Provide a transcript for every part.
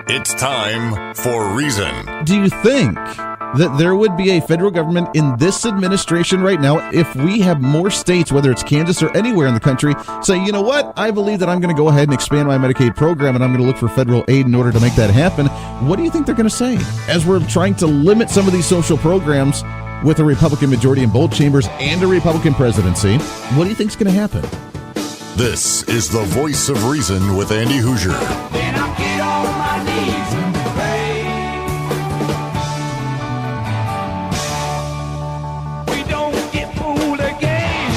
It's time for Reason. Do you think that there would be a federal government in this administration right now if we have more states, whether it's Kansas or anywhere in the country, say, you know what, I believe that I'm going to go ahead and expand my Medicaid program and I'm going to look for federal aid in order to make that happen? What do you think they're going to say? As we're trying to limit some of these social programs with a Republican majority in both chambers and a Republican presidency, what do you think is going to happen? This is the Voice of Reason with Andy Hoosier. Then I get on my knees and pray. We don't get fooled again.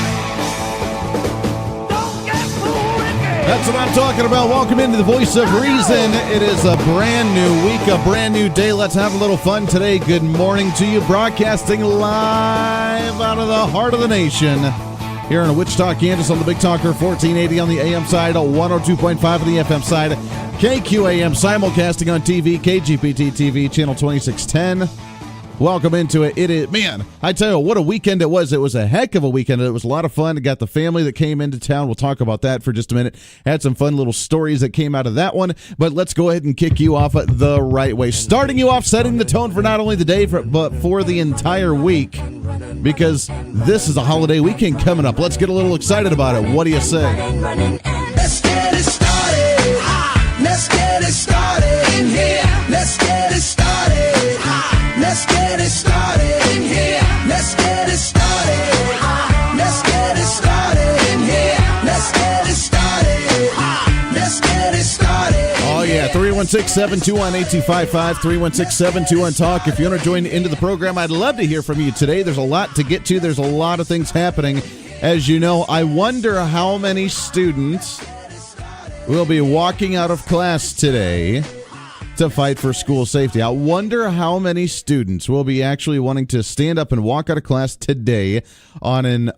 Don't get fooled again. That's what I'm talking about. Welcome into the Voice of Reason. It is a brand new week, a brand new day. Let's have a little fun today. Good morning to you. Broadcasting live out of the heart of the nation. Here in Wichita, Kansas on the Big Talker, 1480 on the AM side, 102.5 on the FM side, KQAM simulcasting on TV, KGPT TV, channel 2610. Welcome into it. It is, man, I tell you what a weekend it was. It was a heck of a weekend. It was a lot of fun. Got the family that came into town. We'll talk about that for just a minute. Had some fun little stories that came out of that one. But let's go ahead and kick you off the right way. Starting you off, setting the tone for not only the day, but for the entire week. Because this is a holiday weekend coming up. Let's get a little excited about it. What do you say? Let's get it started. Let's get it started in here. Let's get it started. Let's get it started in here. Let's get it started. Let's get it started in here. Let's get it started. Let's get it started. Oh, yeah. 316-721-8255. 316-721-TALK. If you want to join into the program, I'd love to hear from you today. There's a lot to get to. There's a lot of things happening. As you know, I wonder how many students will be walking out of class today to fight for school safety. I wonder how many students will be actually wanting to stand up and walk out of class today on an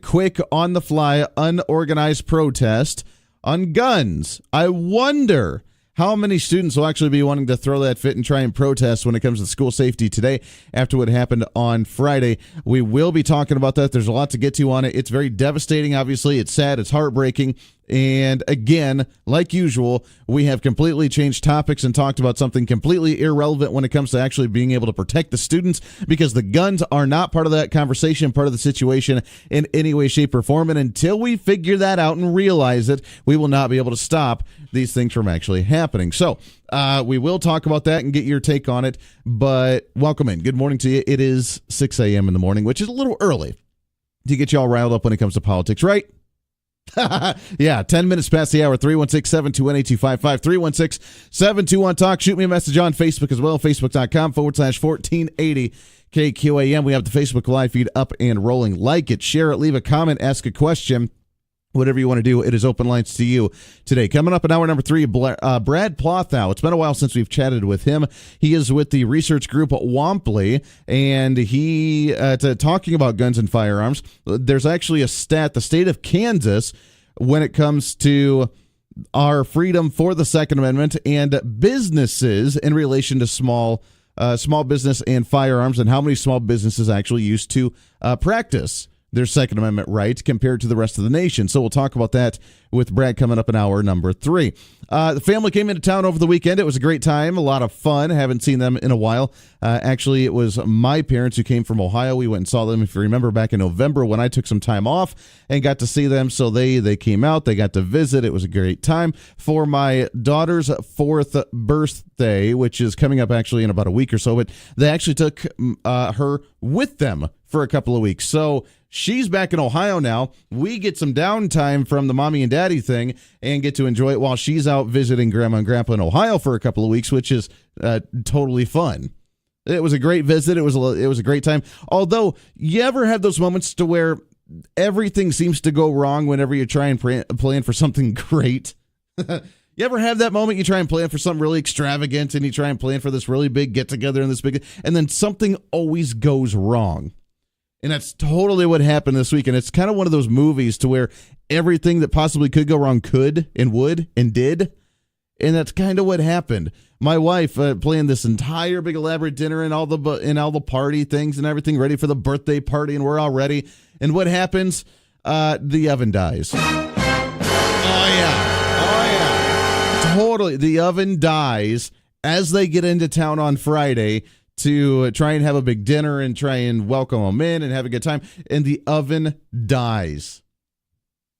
quick, on-the-fly, unorganized protest on guns. I wonder how many students will actually be wanting to throw that fit and try and protest when it comes to school safety today after what happened on Friday. We will be talking about that. There's a lot to get to on it. It's very devastating, obviously. It's sad. It's heartbreaking. And again, like usual, we have completely changed topics and talked about something completely irrelevant when it comes to actually being able to protect the students, because the guns are not part of that conversation, part of the situation in any way, shape, or form. And until we figure that out and realize it, we will not be able to stop these things from actually happening. So we will talk about that and get your take on it. But welcome in. Good morning to you. It is 6 a.m. in the morning, which is a little early to get you all riled up when it comes to politics, right? Yeah, 10 minutes past the hour. 316-721-8255. 316-721-TALK. Shoot me a message on Facebook as well. Facebook.com/1480 KQAM. We have the Facebook Live feed up and rolling. Like it, share it, leave a comment, ask a question. Whatever you want to do, it is open lines to you today. Coming up in hour number 3, Brad Plothow. It's been a while since we've chatted with him. He is with the research group Womply, and he talking about guns and firearms. There's actually a stat, the state of Kansas, when it comes to our freedom for the Second Amendment and businesses in relation to small business and firearms, and how many small businesses actually used to practice their Second Amendment right compared to the rest of the nation. So we'll talk about that with Brad coming up in hour number 3. The family came into town over the weekend. It was a great time, a lot of fun. Haven't seen them in a while. Actually, it was my parents who came from Ohio. We went and saw them, if you remember, back in November when I took some time off and got to see them. So they came out. They got to visit. It was a great time. For my daughter's 4th birthday, which is coming up actually in about a week or so, but they actually took her with them for a couple of weeks. So she's back in Ohio now. We get some downtime from the mommy and daddy thing and get to enjoy it while she's out visiting grandma and grandpa in Ohio for a couple of weeks, which is totally fun. It was a great visit. It was a great time. Although, you ever have those moments to where everything seems to go wrong whenever you try and plan for something great? You ever have that moment you try and plan for something really extravagant and you try and plan for this really big get-together and then something always goes wrong? And that's totally what happened this week. And it's kind of one of those movies to where everything that possibly could go wrong could and would and did. And that's kind of what happened. My wife planned this entire big elaborate dinner and all the party things and everything, ready for the birthday party, and we're all ready. And what happens? The oven dies. Oh yeah. Totally. The oven dies as they get into town on Friday to try and have a big dinner and try and welcome them in and have a good time. And the oven dies.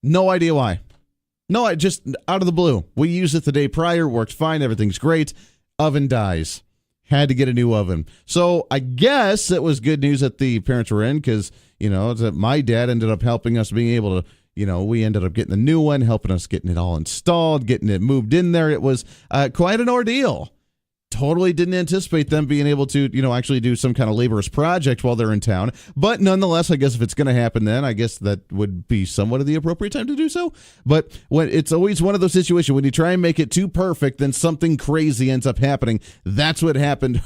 No idea why. No, just out of the blue. We used it the day prior, worked fine, everything's great. Oven dies. Had to get a new oven. So I guess it was good news that the parents were in because, my dad ended up helping us being able to, we ended up getting the new one, helping us getting it all installed, getting it moved in there. It was quite an ordeal. Totally didn't anticipate them being able to, actually do some kind of laborious project while they're in town. But nonetheless, I guess if it's going to happen then, I guess that would be somewhat of the appropriate time to do so. But it's always one of those situations when you try and make it too perfect, then something crazy ends up happening. That's what happened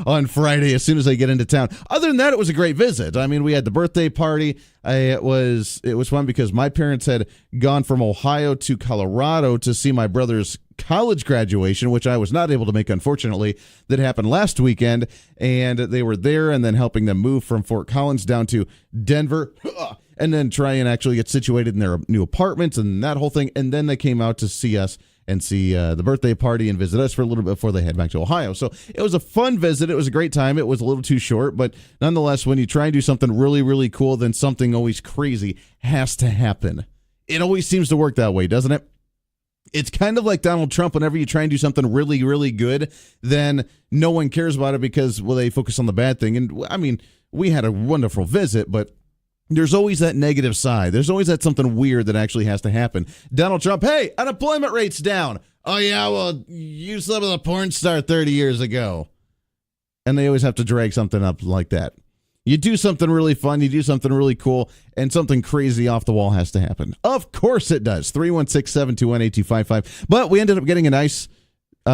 on Friday as soon as they get into town. Other than that, it was a great visit. I mean, we had the birthday party. It was fun because my parents had gone from Ohio to Colorado to see my brother's college graduation, which I was not able to make, unfortunately. That happened last weekend, and they were there and then helping them move from Fort Collins down to Denver and then try and actually get situated in their new apartments and that whole thing. And then they came out to see us and see the birthday party and visit us for a little bit before they head back to Ohio. So it was a fun visit. It was a great time. It was a little too short, but nonetheless, when you try and do something really, really cool, then something always crazy has to happen. It always seems to work that way, doesn't it? It's kind of like Donald Trump. Whenever you try and do something really, really good, then no one cares about it because, well, they focus on the bad thing. And I mean, we had a wonderful visit, but there's always that negative side. There's always that something weird that actually has to happen. Donald Trump, hey, unemployment rate's down. Oh, yeah, well, you slept with a porn star 30 years ago. And they always have to drag something up like that. You do something really fun, you do something really cool, and something crazy off the wall has to happen. Of course it does. 316-721-8255. But we ended up getting a nice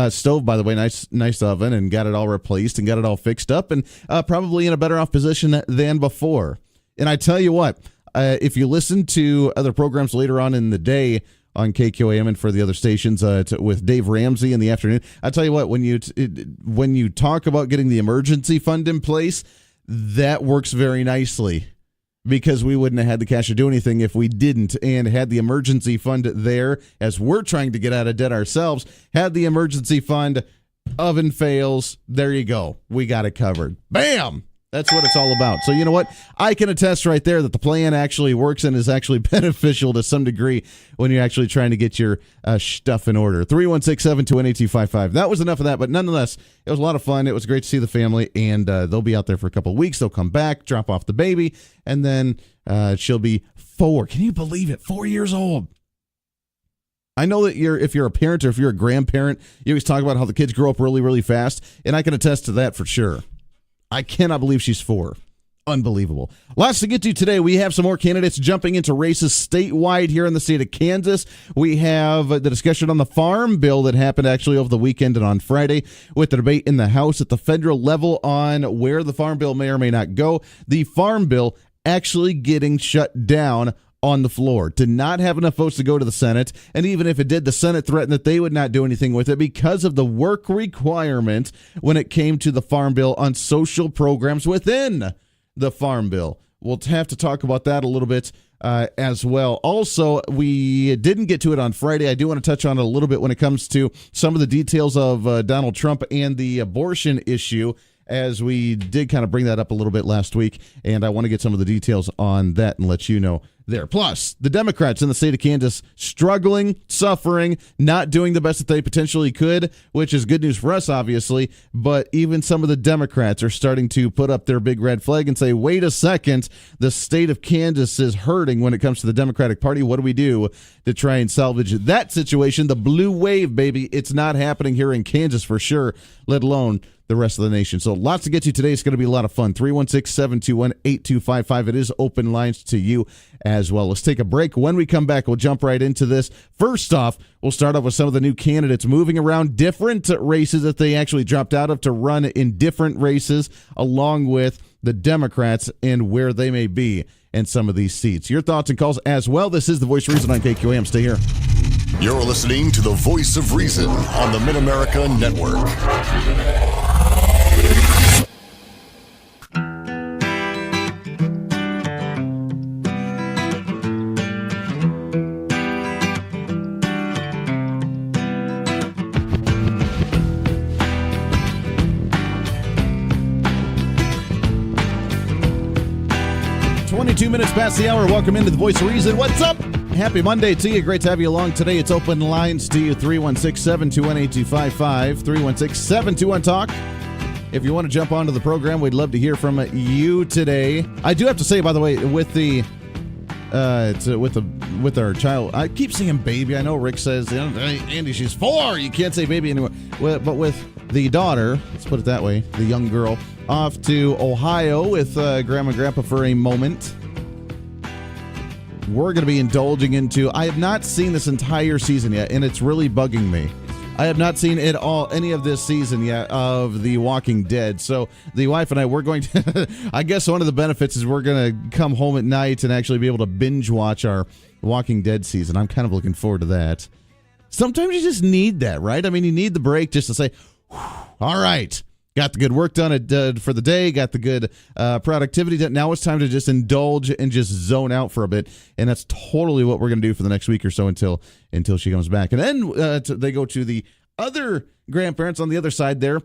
stove, by the way, nice oven, and got it all replaced and got it all fixed up, and probably in a better off position than before. And I tell you what, if you listen to other programs later on in the day on KQAM and for the other stations with Dave Ramsey in the afternoon, I tell you what, when you talk about getting the emergency fund in place, that works very nicely because we wouldn't have had the cash to do anything if we didn't, and had the emergency fund there as we're trying to get out of debt ourselves. Had the emergency fund, oven fails, there you go. We got it covered. Bam! That's what it's all about. So you know what? I can attest right there that the plan actually works and is actually beneficial to some degree when you're actually trying to get your stuff in order. 316-721-8255. That was enough of that, but nonetheless, it was a lot of fun. It was great to see the family, and they'll be out there for a couple of weeks. They'll come back, drop off the baby, and then she'll be 4. Can you believe it? 4 years old. I know that if you're a parent or if you're a grandparent, you always talk about how the kids grow up really, really fast, and I can attest to that for sure. I cannot believe she's 4. Unbelievable. Lots to get to today. We have some more candidates jumping into races statewide here in the state of Kansas. We have the discussion on the farm bill that happened actually over the weekend and on Friday, with the debate in the House at the federal level on where the farm bill may or may not go. The farm bill actually getting shut down on the floor. Did not have enough votes to go to the Senate, and even if it did, the Senate threatened that they would not do anything with it because of the work requirement when it came to the farm bill on social programs within the farm bill. We'll have to talk about that a little bit as well. Also, we didn't get to it on Friday. I do want to touch on it a little bit when it comes to some of the details of Donald Trump and the abortion issue, as we did kind of bring that up a little bit last week, and I want to get some of the details on that and let you know there. Plus, the Democrats in the state of Kansas struggling, suffering, not doing the best that they potentially could, which is good news for us, obviously, but even some of the Democrats are starting to put up their big red flag and say, wait a second, the state of Kansas is hurting when it comes to the Democratic Party. What do we do to try and salvage that situation? The blue wave, baby, it's not happening here in Kansas for sure, let alone the rest of the nation. So lots to get to today. It's going to be a lot of fun. 316-721-8255. It is open lines to you as well. Let's take a break. When we come back, we'll jump right into this. First off, we'll start off with some of the new candidates moving around different races that they actually dropped out of to run in different races, along with the Democrats and where they may be in some of these seats. Your thoughts and calls as well. This is the Voice of Reason on KQAM. Stay here. You're listening to the Voice of Reason on the Mid-America Network. 2 minutes past the hour. Welcome into the Voice of Reason. What's up? Happy Monday to you. Great to have you along today. It's open lines to you, 316-721-8255, 316-721-TALK. If you want to jump onto the program, we'd love to hear from you today. I do have to say, by the way, with our child, I keep saying baby. I know Rick says, Andy, she's 4. You can't say baby anymore. But with the daughter, let's put it that way, the young girl, off to Ohio with Grandma and Grandpa for a moment. We're going to be indulging into, I have not seen this entire season yet, and it's really bugging me. I have not seen any of this season yet of The Walking Dead. So the wife and I, we're going to, I guess one of the benefits is we're going to come home at night and actually be able to binge watch our Walking Dead season. I'm kind of looking forward to that. Sometimes you just need that, right? I mean, you need the break just to say, all right, got the good work done for the day, got the good productivity done. Now it's time to just indulge and just zone out for a bit. And that's totally what we're going to do for the next week or so until she comes back. And then they go to the other grandparents on the other side there.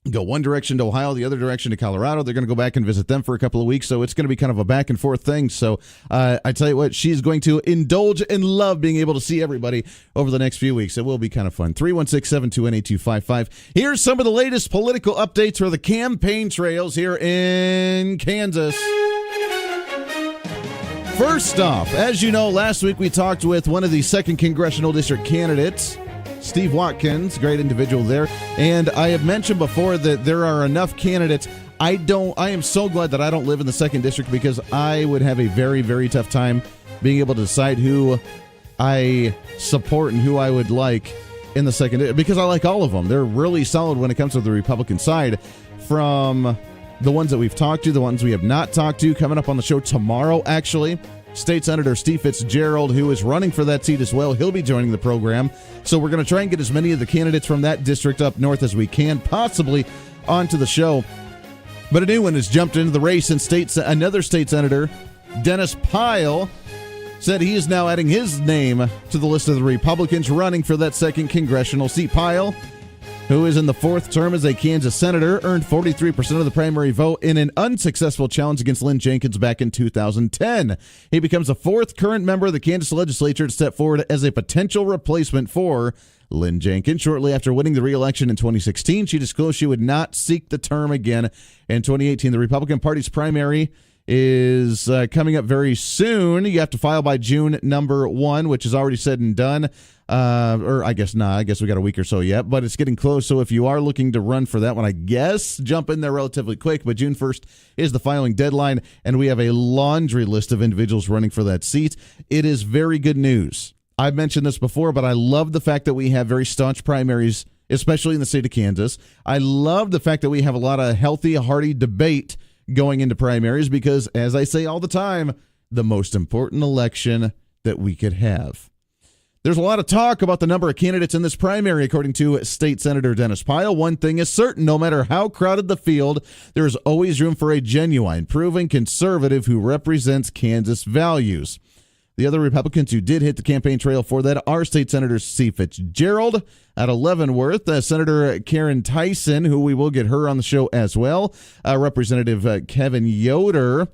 Go one direction to Ohio, the other direction to Colorado. They're going to go back and visit them for a couple of weeks. So it's going to be kind of a back and forth thing. So I tell you what, she's going to indulge and love being able to see everybody over the next few weeks. It will be kind of fun. 316-721-8255. Here's some of the latest political updates for the campaign trails here in Kansas. First off, as you know, last week we talked with one of the 2nd Congressional District candidates, Steve Watkins, great individual there. And I have mentioned before that there are enough candidates. I am so glad that I don't live in the 2nd District because I would have a very, very tough time being able to decide who I support and who I would like in the 2nd, because I like all of them. They're really solid when it comes to the Republican side, from the ones that we've talked to, the ones we have not talked to. Coming up on the show tomorrow, actually, State Senator Steve Fitzgerald, who is running for that seat as well, he'll be joining the program. So we're going to try and get as many of the candidates from that district up north as we can, possibly onto the show. But a new one has jumped into the race, and another state senator, Dennis Pyle, said he is now adding his name to the list of the Republicans running for that 2nd congressional seat. Pyle, who is in the 4th term as a Kansas senator, earned 43% of the primary vote in an unsuccessful challenge against Lynn Jenkins back in 2010. He becomes the 4th current member of the Kansas legislature to step forward as a potential replacement for Lynn Jenkins. Shortly after winning the re-election in 2016, she disclosed she would not seek the term again in 2018. The Republican Party's primary is coming up very soon. You have to file by June number 1, which is already said and done. Or I guess not. I guess we got a week or so yet, but it's getting close. So if you are looking to run for that one, I guess jump in there relatively quick. But June 1st is the filing deadline, and we have a laundry list of individuals running for that seat. It is very good news. I've mentioned this before, but I love the fact that we have very staunch primaries, especially in the state of Kansas. I love the fact that we have a lot of healthy, hearty debate going into primaries because, as I say all the time, the most important election that we could have. There's a lot of talk about the number of candidates in this primary, according to State Senator Dennis Pyle. One thing is certain, no matter how crowded the field, there is always room for a genuine, proven conservative who represents Kansas values. The other Republicans who did hit the campaign trail for that are State Senator Steve Fitzgerald out of Leavenworth, Senator Karen Tyson, who we will get her on the show as well, Representative Kevin Yoder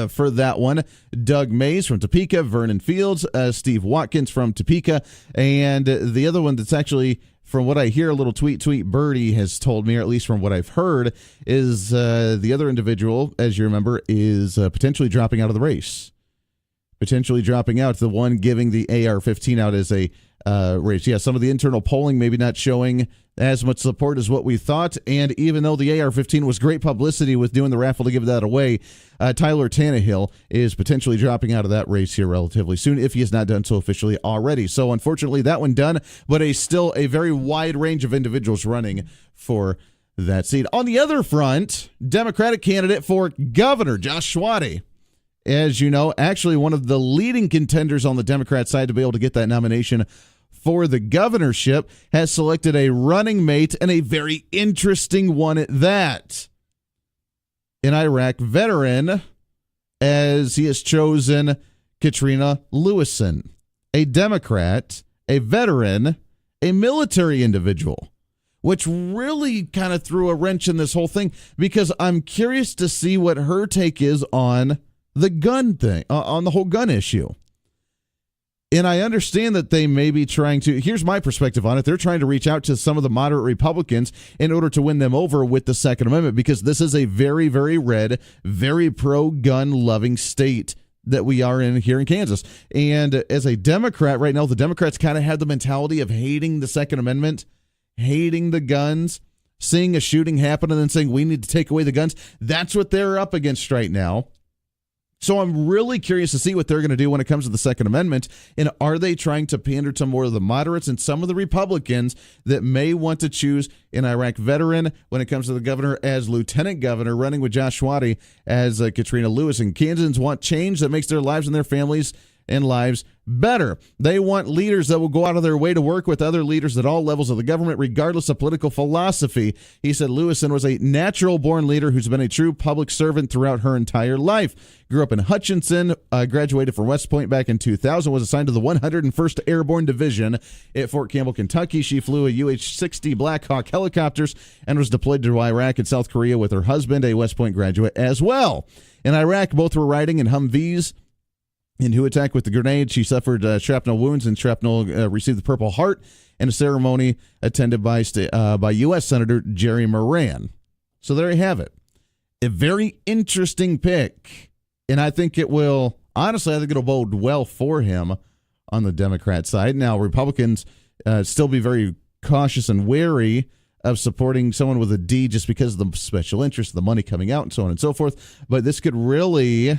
for that one, Doug Mays from Topeka, Vernon Fields, Steve Watkins from Topeka, and the other one that's actually, from what I hear, a little tweet Birdie has told me, or at least from what I've heard, is the other individual, as you remember, is potentially dropping out of the race. Potentially dropping out, the one giving the AR-15 out as a race. Yeah, some of the internal polling maybe not showing as much support as what we thought, and even though the AR-15 was great publicity with doing the raffle to give that away, Tyler Tannehill is potentially dropping out of that race here relatively soon, if he has not done so officially already. So unfortunately, that one done, but still a very wide range of individuals running for that seat. On the other front, Democratic candidate for governor, Josh Schwade, as you know, actually one of the leading contenders on the Democrat side to be able to get that nomination for the governorship, has selected a running mate, and a very interesting one at that. An Iraq veteran, as he has chosen Katrina Lewison, a Democrat, a veteran, a military individual, which really kind of threw a wrench in this whole thing, because I'm curious to see what her take is on the gun thing, on the whole gun issue. And I understand that they may be trying to, here's my perspective on it, they're trying to reach out to some of the moderate Republicans in order to win them over with the Second Amendment, because this is a very, very red, very pro-gun loving state that we are in here in Kansas. And as a Democrat right now, the Democrats kind of have the mentality of hating the Second Amendment, hating the guns, seeing a shooting happen and then saying we need to take away the guns. That's what they're up against right now. So I'm really curious to see what they're going to do when it comes to the Second Amendment. And are they trying to pander to more of the moderates and some of the Republicans that may want to choose an Iraq veteran when it comes to the governor as lieutenant governor, running with Josh Swati as Katrina Lewis? And Kansans want change that makes their lives and their families and lives better. They want leaders that will go out of their way to work with other leaders at all levels of the government, regardless of political philosophy. He said Lewison was a natural-born leader who's been a true public servant throughout her entire life. Grew up in Hutchinson, graduated from West Point back in 2000, was assigned to the 101st Airborne Division at Fort Campbell, Kentucky. She flew a UH-60 Black Hawk helicopters and was deployed to Iraq and South Korea with her husband, a West Point graduate as well. In Iraq, both were riding in Humvees. In who attacked with the grenade, she suffered shrapnel wounds, and shrapnel received the Purple Heart in a ceremony attended by U.S. Senator Jerry Moran. So there you have it. A very interesting pick, and I think it will, honestly, I think it'll bode well for him on the Democrat side. Now, Republicans still be very cautious and wary of supporting someone with a D just because of the special interest, the money coming out, and so on and so forth. But this could really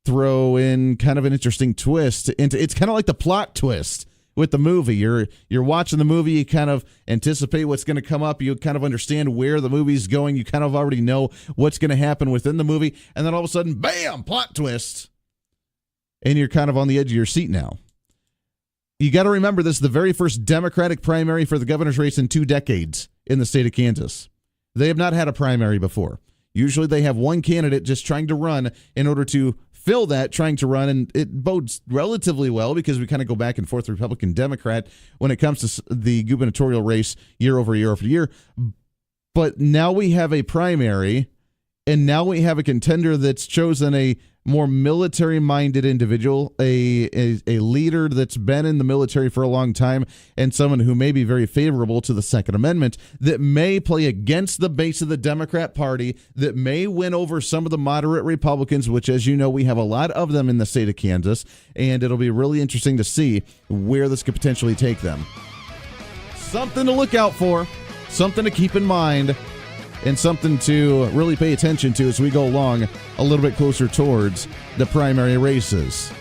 throw in kind of an interesting twist into, it's kind of like the plot twist with the movie. You're watching the movie, you kind of anticipate what's going to come up, you kind of understand where the movie's going, you kind of already know what's going to happen within the movie, and then all of a sudden, bam, plot twist, and you're kind of on the edge of your seat now. You got to remember, this is the very first Democratic primary for the governor's race in 2 decades in the state of Kansas. They have not had a primary before. Usually they have one candidate just trying to run in order to fill that, trying to run, and it bodes relatively well because we kind of go back and forth Republican Democrat when it comes to the gubernatorial race year over year over year. But now we have a primary, and now we have a contender that's chosen a more military-minded individual, a leader that's been in the military for a long time, and someone who may be very favorable to the Second Amendment, that may play against the base of the Democrat Party, that may win over some of the moderate Republicans, which, as you know, we have a lot of them in the state of Kansas, and it'll be really interesting to see where this could potentially take them. Something to look out for, something to keep in mind, and something to really pay attention to as we go along a little bit closer towards the primary races.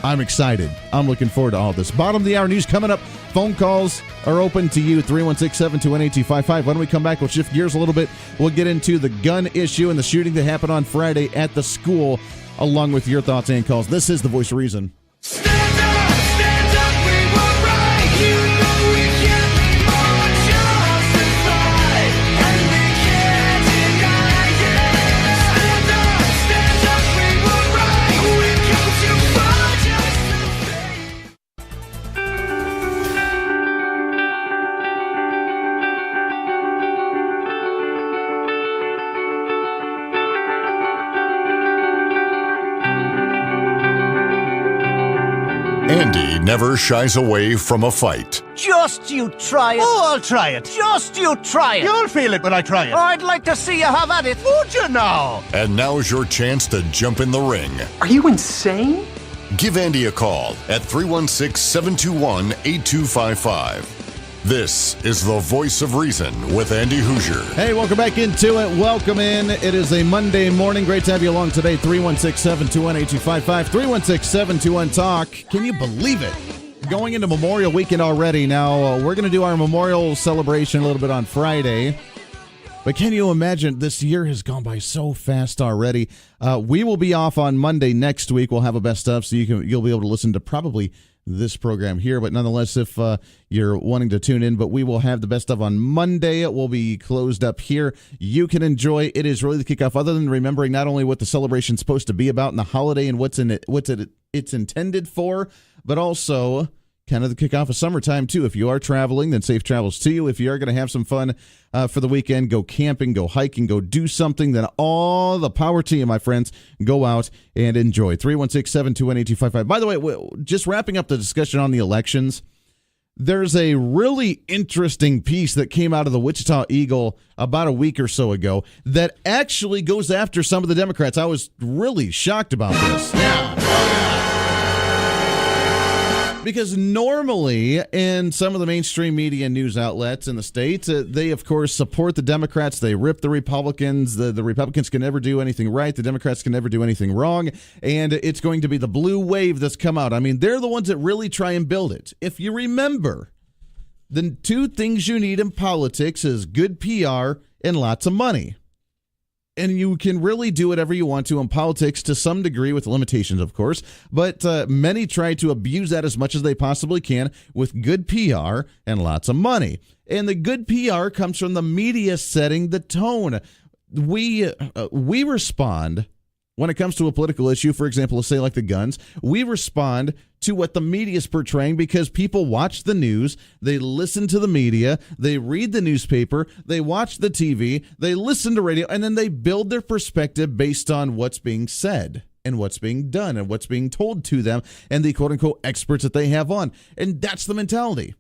I'm excited. I'm looking forward to all this. Bottom of the hour news coming up. Phone calls are open to you, 316-721-8255. Why don't we come back? We'll shift gears a little bit. We'll get into the gun issue and the shooting that happened on Friday at the school, along with your thoughts and calls. This is The Voice of Reason. Stand up, we were right. You know we can't be more justified, and we can't deny it. Stand up, we were right. We've come too far just to stay. Andy never shies away from a fight. Just you try it. Oh, I'll try it. Just you try it. You'll feel it when I try it. I'd like to see you have at it. Would you now? And now's your chance to jump in the ring. Are you insane? Give Andy a call at 316-721-8255. This is The Voice of Reason with Andy Hoosier. Hey, welcome back into it. Welcome in. It is a Monday morning. Great to have you along today. 316-721-8255. 316-721-TALK. Can you believe it? Going into Memorial Weekend already. Now, we're going to do our memorial celebration a little bit on Friday. But can you imagine, this year has gone by so fast already. We will be off on Monday next week. We'll have a best of, so you'll be able to listen to probably this program here. But nonetheless, if you're wanting to tune in, but we will have the best of on Monday. It will be closed up here. You can enjoy. It is really the kickoff, other than remembering not only what the celebration's supposed to be about and the holiday and what's in it, it's intended for, but also kind of the kickoff of summertime, too. If you are traveling, then safe travels to you. If you are going to have some fun for the weekend, go camping, go hiking, go do something, then all the power to you, my friends. Go out and enjoy. 316-721-8255. By the way, just wrapping up the discussion on the elections, there's a really interesting piece that came out of the Wichita Eagle about a week or so ago that actually goes after some of the Democrats. I was really shocked about this. Because normally in some of the mainstream media news outlets in the state, they, of course, support the Democrats. They rip the Republicans. The Republicans can never do anything right. The Democrats can never do anything wrong. And it's going to be the blue wave that's come out. I mean, they're the ones that really try and build it. If you remember, the two things you need in politics is good PR and lots of money. And you can really do whatever you want to in politics to some degree with limitations, of course. But many try to abuse that as much as they possibly can with good PR and lots of money. And the good PR comes from the media setting the tone. We respond when it comes to a political issue, for example, let's say like the guns, we respond to what the media is portraying because people watch the news, they listen to the media, they read the newspaper, they watch the TV, they listen to radio, and then they build their perspective based on what's being said and what's being done and what's being told to them and the quote-unquote experts that they have on. And that's the mentality.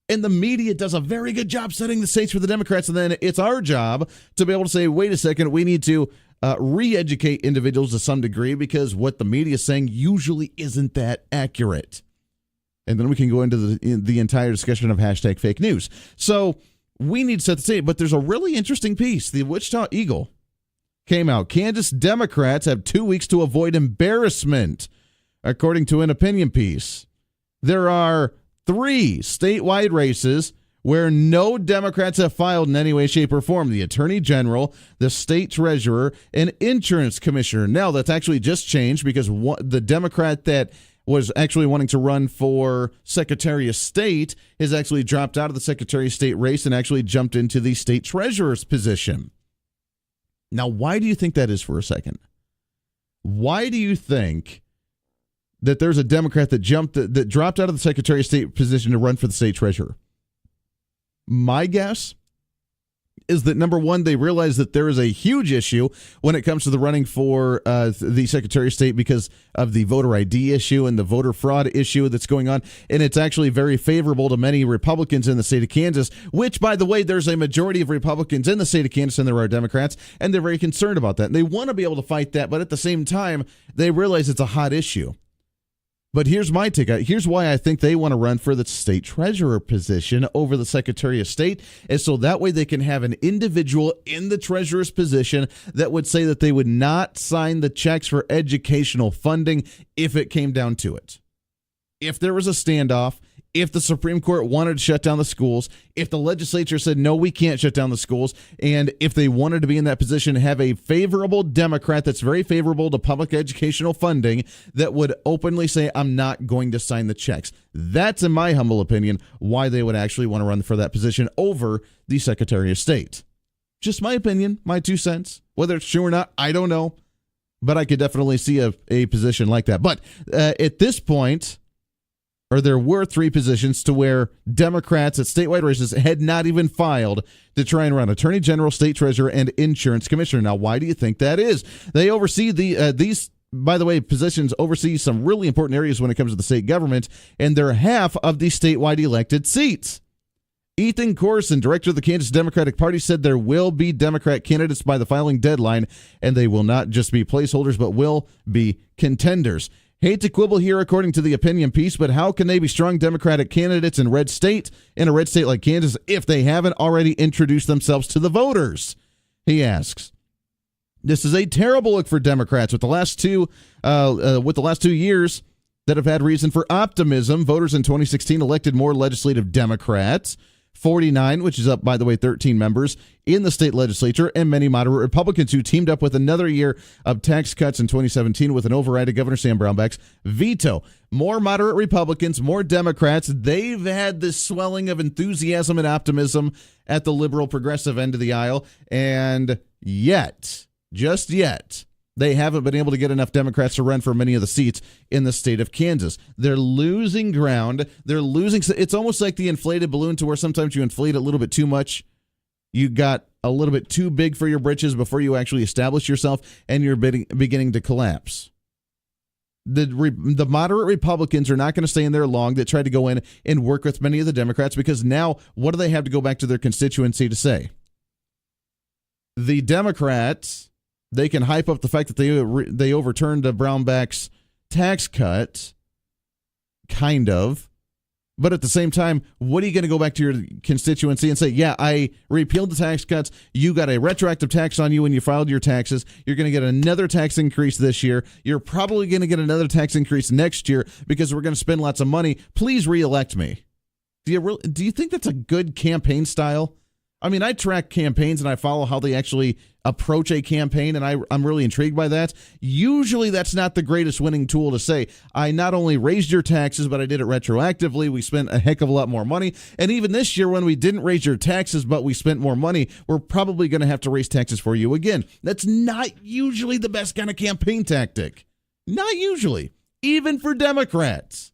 And the media does a very good job setting the stage for the Democrats, and then it's our job to be able to say, wait a second, we need to re-educate individuals to some degree because what the media is saying usually isn't that accurate. And then we can go into the entire discussion of hashtag fake news. So we need to set the stage. But there's a really interesting piece. The Wichita Eagle came out. Kansas Democrats have 2 weeks to avoid embarrassment, according to an opinion piece. There are 3 statewide races where no Democrats have filed in any way, shape, or form: the Attorney General, the State Treasurer, and Insurance Commissioner. Now, that's actually just changed because the Democrat that was actually wanting to run for Secretary of State has actually dropped out of the Secretary of State race and actually jumped into the State Treasurer's position. Now, why do you think that is for a second? Why do you think that there's a Democrat that dropped out of the Secretary of State position to run for the State Treasurer? My guess is that, number one, they realize that there is a huge issue when it comes to the running for the Secretary of State because of the voter ID issue and the voter fraud issue that's going on. And it's actually very favorable to many Republicans in the state of Kansas, which, by the way, there's a majority of Republicans in the state of Kansas than there are Democrats, and they're very concerned about that. And they want to be able to fight that, but at the same time, they realize it's a hot issue. But here's my take. Here's why I think they want to run for the state treasurer position over the Secretary of State, is so that way they can have an individual in the treasurer's position that would say that they would not sign the checks for educational funding if it came down to it. If there was a standoff, if the Supreme Court wanted to shut down the schools, if the legislature said, no, we can't shut down the schools, and if they wanted to be in that position, have a favorable Democrat that's very favorable to public educational funding that would openly say, I'm not going to sign the checks. That's, in my humble opinion, why they would actually want to run for that position over the Secretary of State. Just my opinion, my 2 cents. Whether it's true or not, I don't know. But I could definitely see a position like that. But at this point, or there were 3 positions to where Democrats at statewide races had not even filed to try and run Attorney General, State Treasurer, and Insurance Commissioner. Now, why do you think that is? They oversee these, by the way, positions oversee some really important areas when it comes to the state government, and they're half of the statewide elected seats. Ethan Corson, director of the Kansas Democratic Party, said there will be Democrat candidates by the filing deadline, and they will not just be placeholders, but will be contenders. Hate to quibble here according to the opinion piece, but how can they be strong Democratic candidates in a red state like Kansas if they haven't already introduced themselves to the voters? He asks. This is a terrible look for Democrats with the last 2 years that have had reason for optimism. Voters in 2016 elected more legislative Democrats, 49, which is up, by the way, 13 members in the state legislature, and many moderate Republicans who teamed up with another year of tax cuts in 2017 with an override of Governor Sam Brownback's veto. More moderate Republicans, more Democrats. They've had this swelling of enthusiasm and optimism at the liberal progressive end of the aisle, and yet, just yet, They haven't been able to get enough Democrats to run for many of the seats in the state of Kansas. They're losing ground. They're losing. It's almost like the inflated balloon, to where sometimes you inflate a little bit too much. You got a little bit too big for your britches before you actually establish yourself, and you're beginning to collapse. The moderate Republicans are not going to stay in there long. That tried to go in and work with many of the Democrats, because now what do they have to go back to their constituency to say? The Democrats, they can hype up the fact that they overturned the Brownback's tax cut, kind of. But at the same time, what are you going to go back to your constituency and say, yeah, I repealed the tax cuts. You got a retroactive tax on you when you filed your taxes. You're going to get another tax increase this year. You're probably going to get another tax increase next year because we're going to spend lots of money. Please reelect me. Do you think that's a good campaign style? I mean, I track campaigns and I follow how they actually approach a campaign, and I'm really intrigued by that. Usually that's not the greatest winning tool to say, I not only raised your taxes, but I did it retroactively. We spent a heck of a lot more money. And even this year, when we didn't raise your taxes, but we spent more money, we're probably going to have to raise taxes for you again. That's not usually the best kind of campaign tactic. Not usually. Even for Democrats.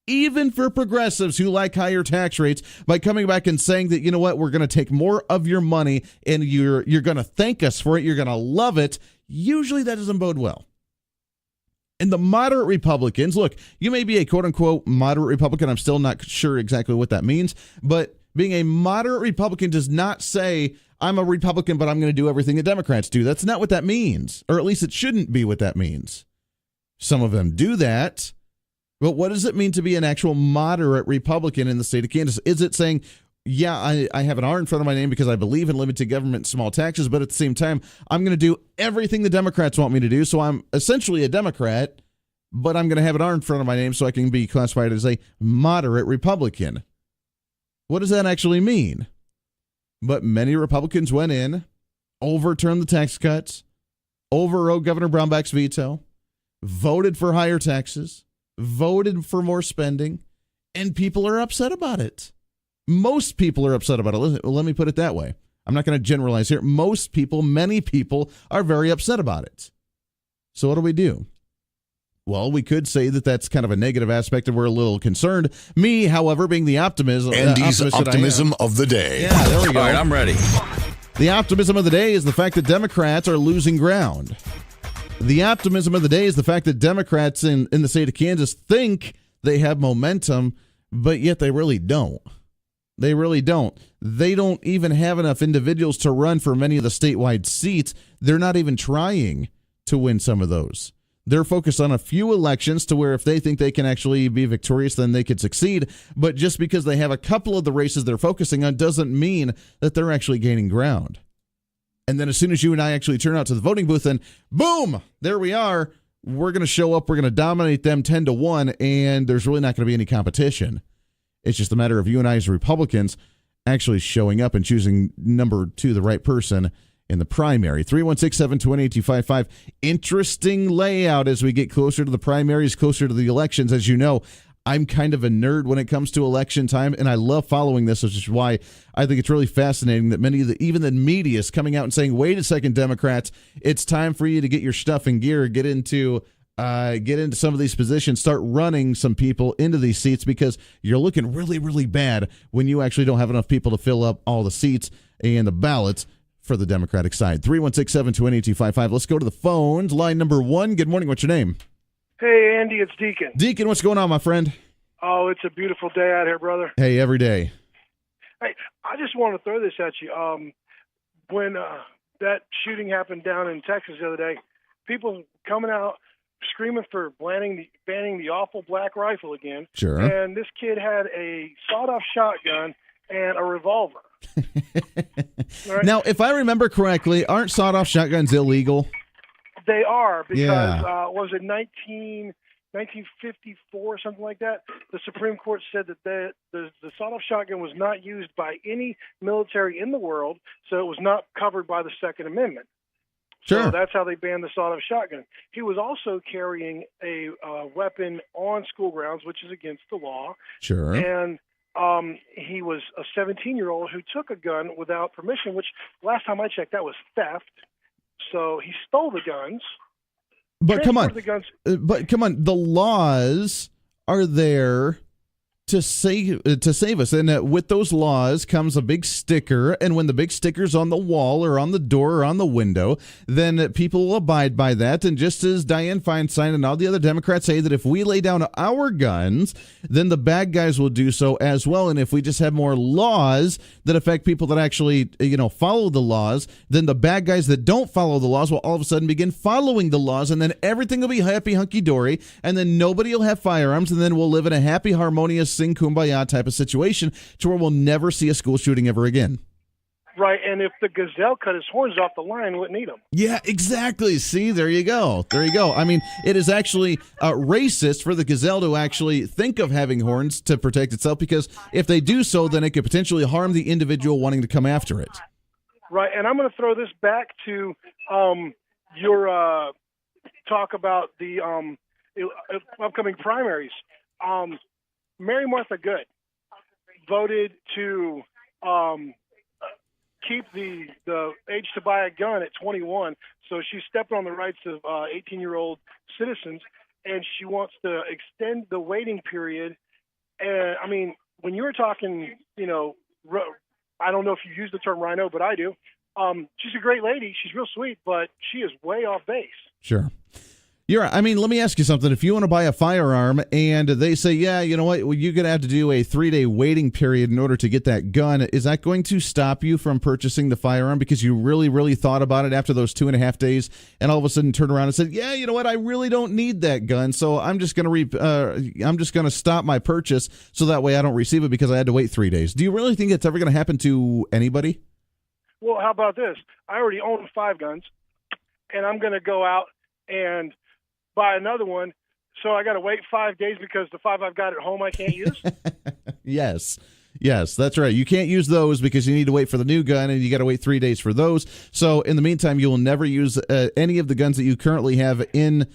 Even for progressives who like higher tax rates, by coming back and saying that, you know what, we're going to take more of your money and you're going to thank us for it, you're going to love it, usually that doesn't bode well. And the moderate Republicans, look, you may be a quote-unquote moderate Republican. I'm still not sure exactly what that means, but being a moderate Republican does not say, I'm a Republican, but I'm going to do everything the Democrats do. That's not what that means, or at least it shouldn't be what that means. Some of them do that. But what does it mean to be an actual moderate Republican in the state of Kansas? Is it saying, yeah, I have an R in front of my name because I believe in limited government and small taxes, but at the same time, I'm going to do everything the Democrats want me to do, so I'm essentially a Democrat, but I'm going to have an R in front of my name so I can be classified as a moderate Republican? What does that actually mean? But many Republicans went in, overturned the tax cuts, overrode Governor Brownback's veto, voted for higher taxes, voted for more spending, and people are upset about it. Most people are upset about it. Let me put it that way. I'm not going to generalize here. Most people, many people, are very upset about it. So what do? Well, we could say that that's kind of a negative aspect, and we're a little concerned. Me, however, being the optimism of the day. Yeah, there we go. All right, I'm ready. The optimism of the day is the fact that Democrats are losing ground. The optimism of the day is the fact that Democrats in the state of Kansas think they have momentum, but yet they really don't. They really don't. They don't even have enough individuals to run for many of the statewide seats. They're not even trying to win some of those. They're focused on a few elections to where if they think they can actually be victorious, then they could succeed. But just because they have a couple of the races they're focusing on doesn't mean that they're actually gaining ground. And then as soon as you and I actually turn out to the voting booth, and boom, there we are. We're going to show up. We're going to dominate them 10-1, and there's really not going to be any competition. It's just a matter of you and I as Republicans actually showing up and choosing number 2, the right person in the primary. 316-728-8255. Interesting layout as we get closer to the primaries, closer to the elections. As you know, I'm kind of a nerd when it comes to election time, and I love following this, which is why I think it's really fascinating that even the media is coming out and saying, wait a second, Democrats, it's time for you to get your stuff in gear, get into some of these positions, start running some people into these seats, because you're looking really, really bad when you actually don't have enough people to fill up all the seats and the ballots for the Democratic side. 316-728-8255. Let's go to the phones. Line number 1. Good morning. What's your name? Hey, Andy, it's Deacon. Deacon, what's going on, my friend? Oh, it's a beautiful day out here, brother. Hey, every day. Hey, I just want to throw this at you. When that shooting happened down in Texas the other day, people coming out screaming for banning the awful black rifle again. Sure. And this kid had a sawed-off shotgun and a revolver. Right? Now, if I remember correctly, aren't sawed-off shotguns illegal? They are, because, Yeah. Was it 1954, something like that? The Supreme Court said that the sawed-off shotgun was not used by any military in the world, so it was not covered by the Second Amendment. Sure. So that's how they banned the sawed-off shotgun. He was also carrying a weapon on school grounds, which is against the law. Sure. And he was a 17-year-old who took a gun without permission, which last time I checked, that was theft. So he stole the guns, But come on. Transport the guns. But come on, the laws are there to save us, and with those laws comes a big sticker, and when the big sticker's on the wall or on the door or on the window, then people will abide by that. And just as Dianne Feinstein and all the other Democrats say that if we lay down our guns, then the bad guys will do so as well. And if we just have more laws that affect people that actually follow the laws, then the bad guys that don't follow the laws will all of a sudden begin following the laws, and then everything will be happy hunky-dory, and then nobody will have firearms, and then we'll live in a happy, harmonious, sing kumbaya type of situation to where we'll never see a school shooting ever again. Right, and if the gazelle cut his horns off the line, wouldn't need them. Yeah, exactly. See, there you go. There you go. I mean, it is actually racist for the gazelle to actually think of having horns to protect itself, because if they do so, then it could potentially harm the individual wanting to come after it. Right, and I'm going to throw this back to your talk about the upcoming primaries. Mary Martha Good voted to keep the age to buy a gun at 21. So she's stepping on the rights of 18-year-old citizens, and she wants to extend the waiting period. And I mean, when you were talking, I don't know if you use the term rhino, but I do. She's a great lady. She's real sweet, but she is way off base. Sure. You're right. I mean, let me ask you something. If you want to buy a firearm and they say, yeah, you know what, well, you're going to have to do a 3-day waiting period in order to get that gun, is that going to stop you from purchasing the firearm because you really, really thought about it after those 2.5 days and all of a sudden turn around and said, yeah, you know what, I really don't need that gun, so I'm just going to stop my purchase so that way I don't receive it because I had to wait 3 days. Do you really think it's ever going to happen to anybody? Well, how about this? I already own 5 guns, and I'm going to go out and buy another one, so I got to wait 5 days because the 5 I've got at home I can't use? Yes, that's right. You can't use those because you need to wait for the new gun, and you got to wait 3 days for those. So in the meantime, you will never use any of the guns that you currently have in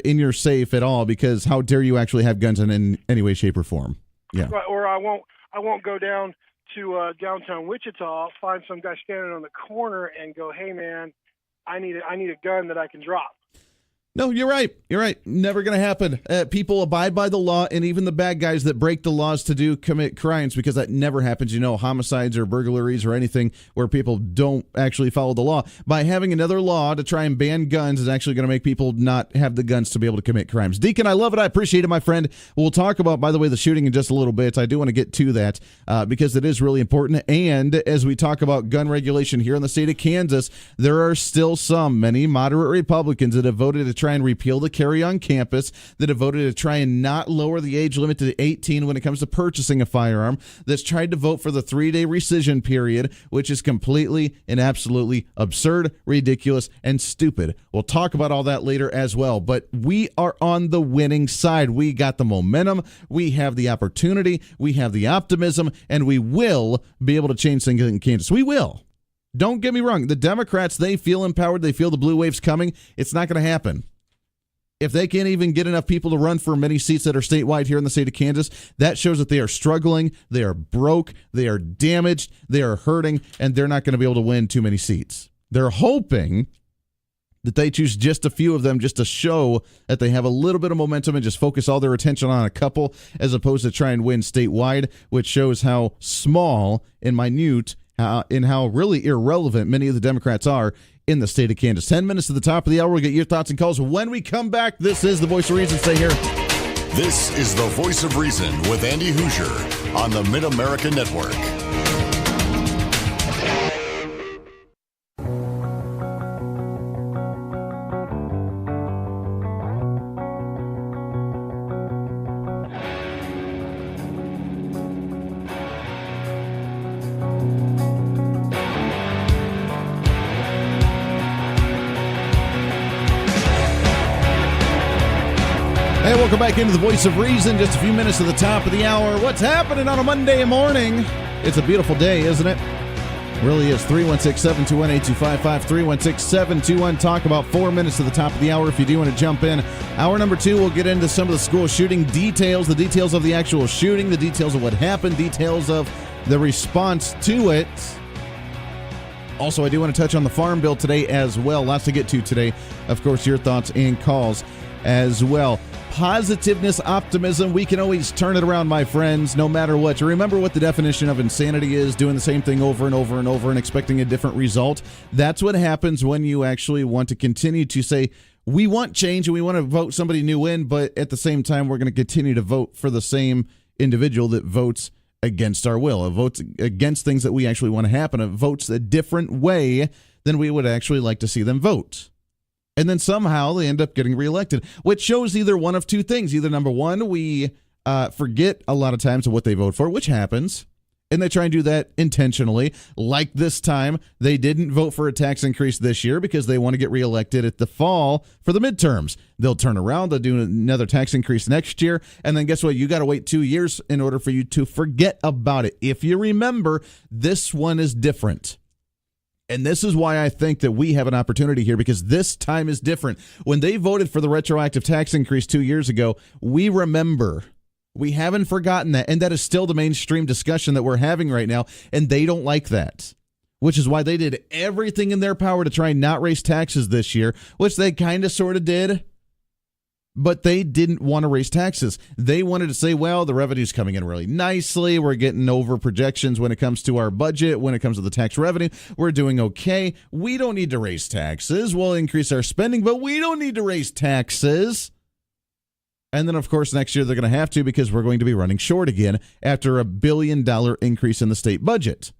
your safe at all, because how dare you actually have guns in any way, shape, or form? Yeah. Right, or I won't go down to downtown Wichita, find some guy standing on the corner and go, hey man, I need a gun that I can drop. No, you're right. You're right. Never going to happen. People abide by the law, and even the bad guys that break the laws to commit crimes, because that never happens. Homicides or burglaries or anything where people don't actually follow the law. By having another law to try and ban guns is actually going to make people not have the guns to be able to commit crimes. Deacon, I love it. I appreciate it, my friend. We'll talk about, by the way, the shooting in just a little bit. I do want to get to that because it is really important. And as we talk about gun regulation here in the state of Kansas, there are still many moderate Republicans that have voted to try and repeal the carry on campus, that have voted to try and not lower the age limit to 18 when it comes to purchasing a firearm, that's tried to vote for the 3-day rescission period, which is completely and absolutely absurd, ridiculous, and stupid. We'll talk about all that later as well, but we are on the winning side. We got the momentum, we have the opportunity, we have the optimism, and we will be able to change things in Kansas. We will. Don't get me wrong. The Democrats, they feel empowered. They feel the blue wave's coming. It's not going to happen. If they can't even get enough people to run for many seats that are statewide here in the state of Kansas, that shows that they are struggling, they are broke, they are damaged, they are hurting, and they're not going to be able to win too many seats. They're hoping that they choose just a few of them just to show that they have a little bit of momentum and just focus all their attention on a couple as opposed to try and win statewide, which shows how small and minute and how really irrelevant many of the Democrats are in the state of Kansas. 10 minutes to the top of the hour. We'll get your thoughts and calls when we come back. This is The Voice of Reason. Stay here. This is The Voice of Reason with Andy Hoosier on the Mid-America Network. Hey, welcome back into The Voice of Reason. Just a few minutes to the top of the hour. What's happening on a Monday morning? It's a beautiful day, isn't it? It really is. 316-721-8255, 316-721. Talk about 4 minutes to the top of the hour if you do want to jump in. Hour number 2, we'll get into some of the school shooting details, the details of the actual shooting, the details of what happened, details of the response to it. Also, I do want to touch on the farm bill today as well. Lots to get to today. Of course, your thoughts and calls as well. Positiveness, optimism, we can always turn it around, my friends, no matter what. You remember what the definition of insanity is, doing the same thing over and over and over and expecting a different result? That's what happens when you actually want to continue to say, we want change and we want to vote somebody new in, but at the same time, we're going to continue to vote for the same individual that votes against our will, votes against things that we actually want to happen, votes a different way than we would actually like to see them vote. And then somehow they end up getting reelected, which shows either one of two things. Either, number one, we forget a lot of times of what they vote for, which happens, and they try and do that intentionally. Like this time, they didn't vote for a tax increase this year because they want to get reelected at the fall for the midterms. They'll turn around, they'll do another tax increase next year, and then guess what? You got to wait 2 years in order for you to forget about it. If you remember, this one is different. And this is why I think that we have an opportunity here, because this time is different. When they voted for the retroactive tax increase 2 years ago, we remember. We haven't forgotten that, and that is still the mainstream discussion that we're having right now, and they don't like that, which is why they did everything in their power to try and not raise taxes this year, which they kind of sort of did, but they didn't want to raise taxes. They wanted to say, well, the revenue's coming in really nicely. We're getting over projections when it comes to our budget, when it comes to the tax revenue. We're doing okay. We don't need to raise taxes. We'll increase our spending, but we don't need to raise taxes. And then, of course, next year they're going to have to, because we're going to be running short again after $1 billion increase in the state budget.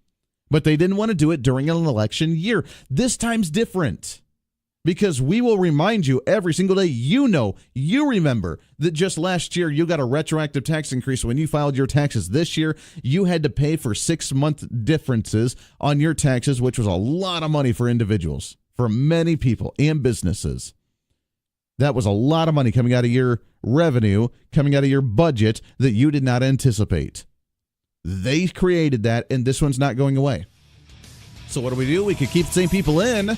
But they didn't want to do it during an election year. This time's different, because we will remind you every single day. You remember that just last year you got a retroactive tax increase when you filed your taxes. This year you had to pay for 6-month differences on your taxes, which was a lot of money for individuals, for many people and businesses. That was a lot of money coming out of your revenue, coming out of your budget that you did not anticipate. They created that, and this one's not going away. So what do? We could keep the same people in,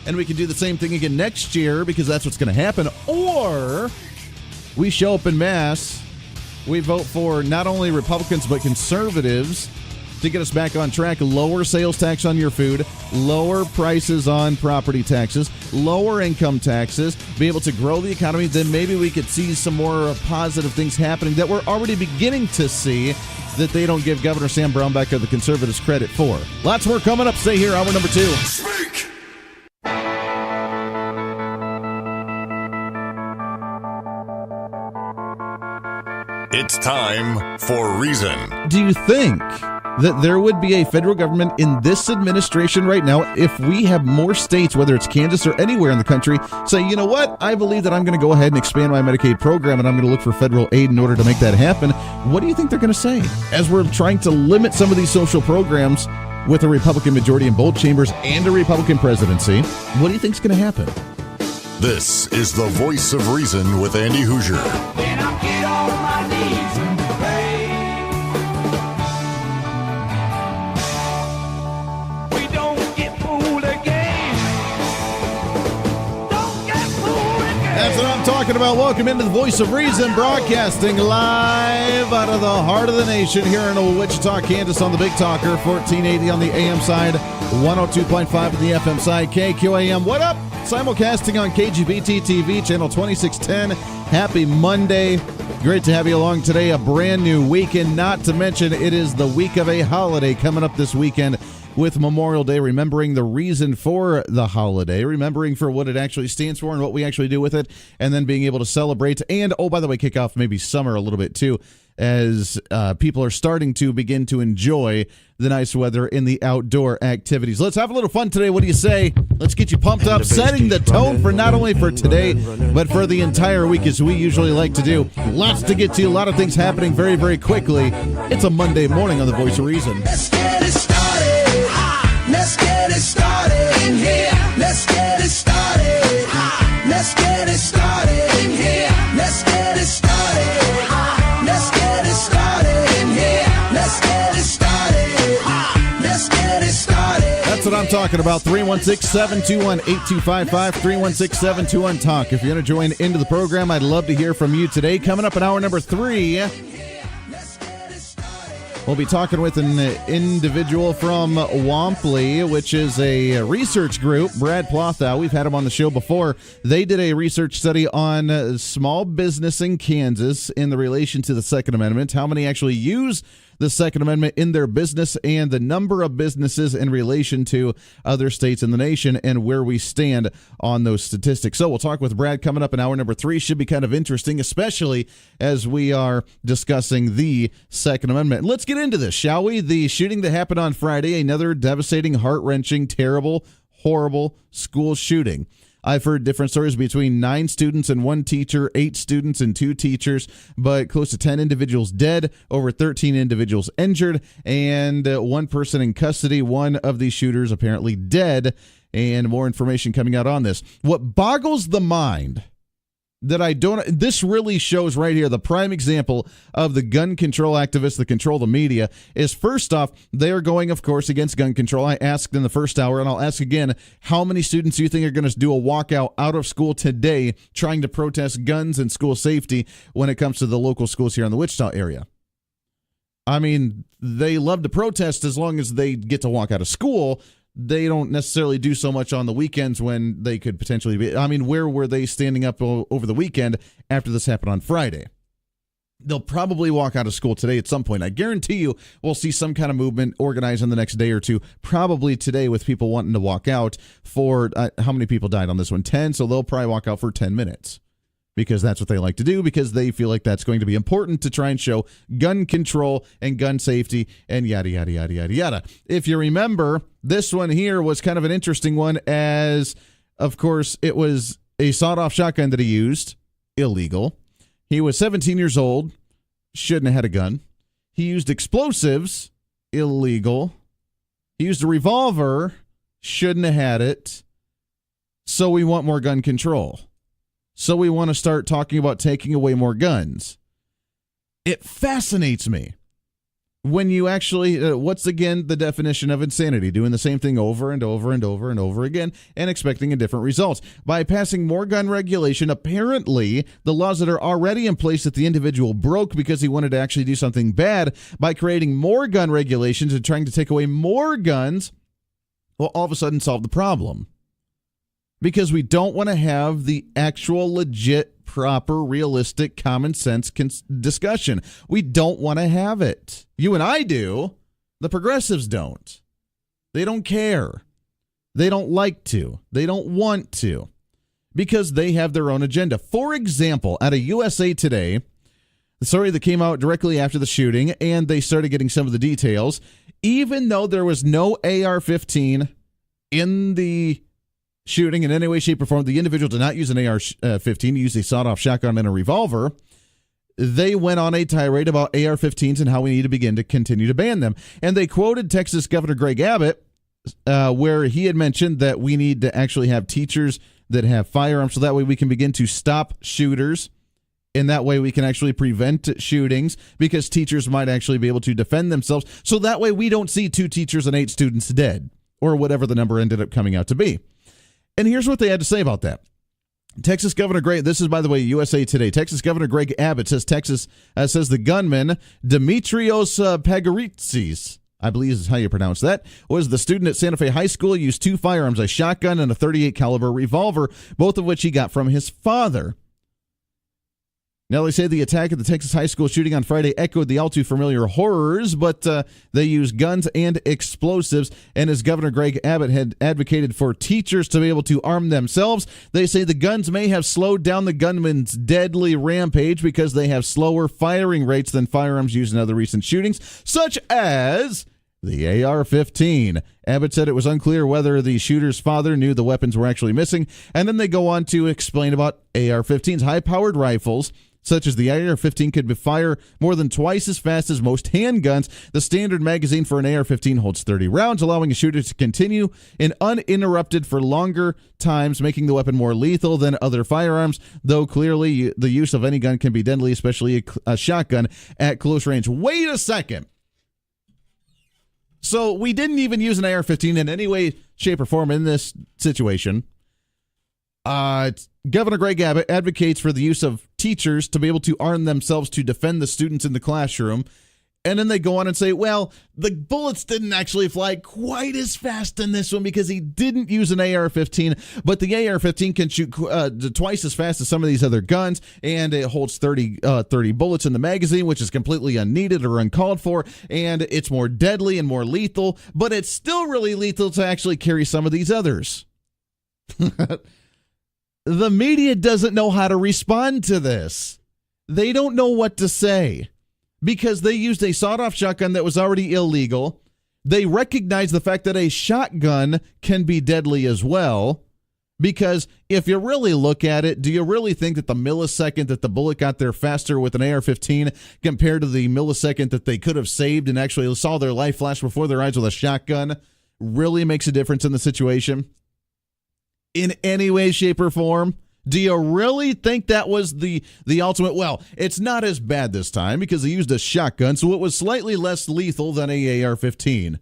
and we can do the same thing again next year, because that's what's going to happen. Or we show up in mass, we vote for not only Republicans but conservatives to get us back on track. Lower sales tax on your food, lower prices on property taxes, lower income taxes, be able to grow the economy. Then maybe we could see some more positive things happening that we're already beginning to see, that they don't give Governor Sam Brownback of the Conservatives credit for. Lots more coming up. Stay here. Hour number 2. Speak. It's time for Reason. Do you think that there would be a federal government in this administration right now if we have more states, whether it's Kansas or anywhere in the country, say, you know what, I believe that I'm going to go ahead and expand my Medicaid program and I'm going to look for federal aid in order to make that happen? What do you think they're going to say as we're trying to limit some of these social programs with a Republican majority in both chambers and a Republican presidency? What do you think is going to happen? This is the Voice of Reason with Andy Hoosier. Then I get on my knees and pray. We don't get fooled again. Don't get fooled again. That's what I'm talking about. Welcome into the Voice of Reason, broadcasting live out of the heart of the nation here in Old Wichita, Kansas, on the Big Talker, 1480 on the AM side, 102.5 on the FM side, KQAM. What up? Simulcasting on KGBT TV, channel 2610. Happy Monday. Great to have you along today. A brand new weekend, not to mention it is the week of a holiday coming up this weekend with Memorial Day, remembering the reason for the holiday, remembering for what it actually stands for and what we actually do with it, and then being able to celebrate. And, oh, by the way, kick off maybe summer a little bit too, as people are starting to begin to enjoy the nice weather in the outdoor activities. Let's have a little fun today. What do you say? Let's get you pumped up, setting the tone for not only for today, but for the entire week, as we usually like to do. Lots to get to, a lot of things happening very, very quickly. It's a Monday morning on the Voice of Reason. Let's get it started. Let's get it started in here. Let's get it started. Let's get it started in here. Let's get it started. Let's get it started in here. Let's get it started. Let's get it started. That's what I'm talking about. 316-721-8255, 316-721-TALK. If you're going to join into the program, I'd love to hear from you today. Coming up in hour number 3, We'll be talking with an individual from Womply, which is a research group. Brad Plothow, we've had him on the show before. They did a research study on small business in Kansas in the relation to the Second Amendment, how many actually use the Second Amendment in their business, and the number of businesses in relation to other states in the nation, and where we stand on those statistics. So we'll talk with Brad coming up in hour number 3. Should be kind of interesting, especially as we are discussing the Second Amendment. And let's get into this, shall we? The shooting that happened on Friday, another devastating, heart-wrenching, terrible, horrible school shooting. I've heard different stories between 9 students and 1 teacher, 8 students and 2 teachers, but close to 10 individuals dead, over 13 individuals injured, and 1 person in custody. One of these shooters apparently dead, and more information coming out on this. What boggles the mind that I don't, this really shows right here, the prime example of the gun control activists that control the media, is first off, they are going, of course, against gun control. I asked in the first hour, and I'll ask again, how many students do you think are going to do a walkout out of school today trying to protest guns and school safety when it comes to the local schools here in the Wichita area? I mean, they love to protest as long as they get to walk out of school. They don't necessarily do so much on the weekends when they could potentially be. I mean, where were they standing up over the weekend after this happened on Friday? They'll probably walk out of school today at some point. I guarantee you we'll see some kind of movement organized in the next day or two, probably today, with people wanting to walk out for, how many people died on this one? 10, so they'll probably walk out for 10 minutes. Because that's what they like to do, because they feel like that's going to be important to try and show gun control and gun safety and yada, yada, yada, yada, yada. If you remember, this one here was kind of an interesting one, as, of course, it was a sawed-off shotgun that he used, illegal. He was 17 years old, shouldn't have had a gun. He used explosives, illegal. He used a revolver, shouldn't have had it. So we want more gun control. So we want to start talking about taking away more guns. It fascinates me when you actually, what's again the definition of insanity? Doing the same thing over and over and over and over again and expecting a different result. By passing more gun regulation, apparently the laws that are already in place that the individual broke because he wanted to actually do something bad, by creating more gun regulations and trying to take away more guns, will all of a sudden solve the problem. Because we don't want to have the actual legit, proper, realistic, common sense discussion. We don't want to have it. You and I do. The progressives don't. They don't care. They don't like to. They don't want to. Because they have their own agenda. For example, at a USA Today, the story that came out directly after the shooting, and they started getting some of the details, even though there was no AR-15 in the shooting in any way, shape, or form, the individual did not use an AR-15, used a sawed-off shotgun and a revolver. They went on a tirade about AR-15s and how we need to begin to continue to ban them. And they quoted Texas Governor Greg Abbott, where he had mentioned that we need to actually have teachers that have firearms, so that way we can begin to stop shooters. And that way we can actually prevent shootings, because teachers might actually be able to defend themselves. So that way we don't see 2 teachers and 8 students dead, or whatever the number ended up coming out to be. And here's what they had to say about that. Texas Governor Greg, this is, by the way, USA Today. Texas Governor Greg Abbott says says the gunman, Dimitrios Pagoritsis, I believe is how you pronounce that, was the student at Santa Fe High School, used 2 firearms, a shotgun and a .38 caliber revolver, both of which he got from his father. Now, they say the attack at the Texas high school shooting on Friday echoed the all too familiar horrors, but they used guns and explosives. And as Governor Greg Abbott had advocated for teachers to be able to arm themselves, they say the guns may have slowed down the gunman's deadly rampage because they have slower firing rates than firearms used in other recent shootings, such as the AR-15. Abbott said it was unclear whether the shooter's father knew the weapons were actually missing. And then they go on to explain about AR-15s, high-powered rifles, such as the AR-15 could fire more than twice as fast as most handguns. The standard magazine for an AR-15 holds 30 rounds, allowing a shooter to continue uninterrupted for longer times, making the weapon more lethal than other firearms, though clearly the use of any gun can be deadly, especially a shotgun at close range. Wait a second. So we didn't even use an AR-15 in any way, shape, or form in this situation. Governor Greg Abbott advocates for the use of teachers to be able to arm themselves to defend the students in the classroom. And then they go on and say, well, the bullets didn't actually fly quite as fast in this one because he didn't use an AR-15, but the AR-15 can shoot twice as fast as some of these other guns, and it holds 30 bullets in the magazine, which is completely unneeded or uncalled for, and it's more deadly and more lethal, but it's still really lethal to actually carry some of these others. The media doesn't know how to respond to this. They don't know what to say. Because they used a sawed-off shotgun that was already illegal. They recognize the fact that a shotgun can be deadly as well. Because if you really look at it, do you really think that the millisecond that the bullet got there faster with an AR-15 compared to the millisecond that they could have saved and actually saw their life flash before their eyes with a shotgun really makes a difference in the situation? In any way, shape, or form? Do you really think that was the ultimate? Well, it's not as bad this time because they used a shotgun, so it was slightly less lethal than a AR-15.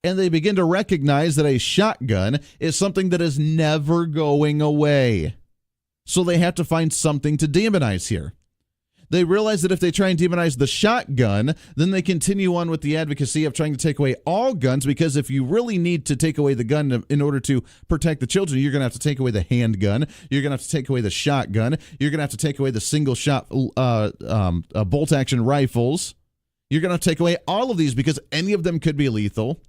And they begin to recognize that a shotgun is something that is never going away. So they have to find something to demonize here. They realize that if they try and demonize the shotgun, then they continue on with the advocacy of trying to take away all guns, because if you really need to take away the gun in order to protect the children, you're going to have to take away the handgun, you're going to have to take away the shotgun, you're going to have to take away the single-shot bolt-action rifles. You're going to take away all of these because any of them could be lethal.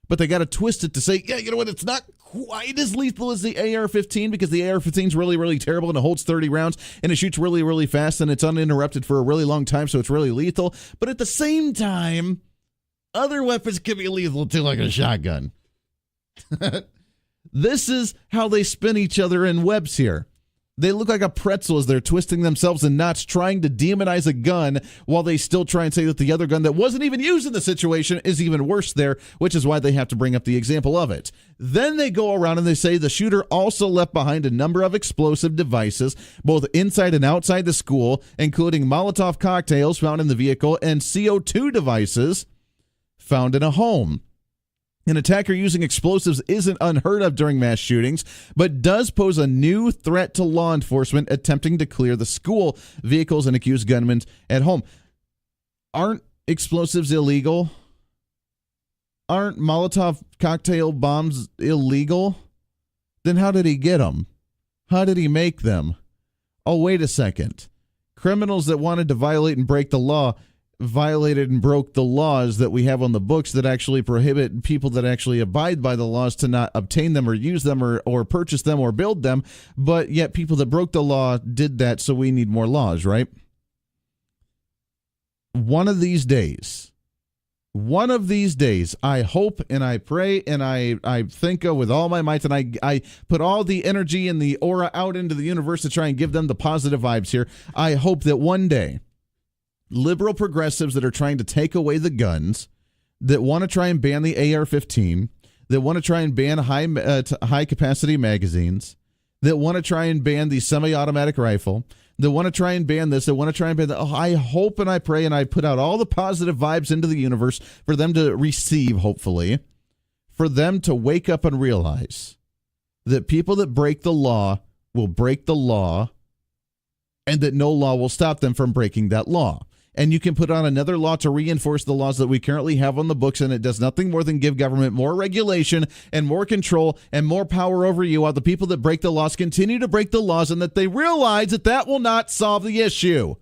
But they got to twist it to say, yeah, you know what, it's not quite as lethal as the AR-15 because the AR-15 is really, really terrible and it holds 30 rounds and it shoots really, really fast and it's uninterrupted for a really long time, so it's really lethal. But at the same time, other weapons can be lethal too, like a shotgun. This is how they spin each other in webs here. They look like a pretzel as they're twisting themselves in knots, trying to demonize a gun while they still try and say that the other gun that wasn't even used in the situation is even worse there, which is why they have to bring up the example of it. Then they go around and they say the shooter also left behind a number of explosive devices, both inside and outside the school, including Molotov cocktails found in the vehicle and CO2 devices found in a home. An attacker using explosives isn't unheard of during mass shootings, but does pose a new threat to law enforcement attempting to clear the school, vehicles, and accused gunmen at home. Aren't explosives illegal? Aren't Molotov cocktail bombs illegal? Then how did he get them? How did he make them? Oh, wait a second. Criminals that wanted to violate and break the law violated and broke the laws that we have on the books that actually prohibit people that actually abide by the laws to not obtain them or use them or purchase them or build them, but yet people that broke the law did that, so we need more laws, right? One of these days, I hope and I pray and I think of with all my might, and I put all the energy and the aura out into the universe to try and give them the positive vibes here. I hope that one day liberal progressives that are trying to take away the guns, that want to try and ban the AR-15, that want to try and ban high-capacity magazines, that want to try and ban the semi-automatic rifle, that want to try and ban this, that want to try and ban that. Oh, I hope and I pray and I put out all the positive vibes into the universe for them to receive, hopefully, for them to wake up and realize that people that break the law will break the law and that no law will stop them from breaking that law. And you can put on another law to reinforce the laws that we currently have on the books, and it does nothing more than give government more regulation and more control and more power over you, while the people that break the laws continue to break the laws, and that they realize that that will not solve the issue.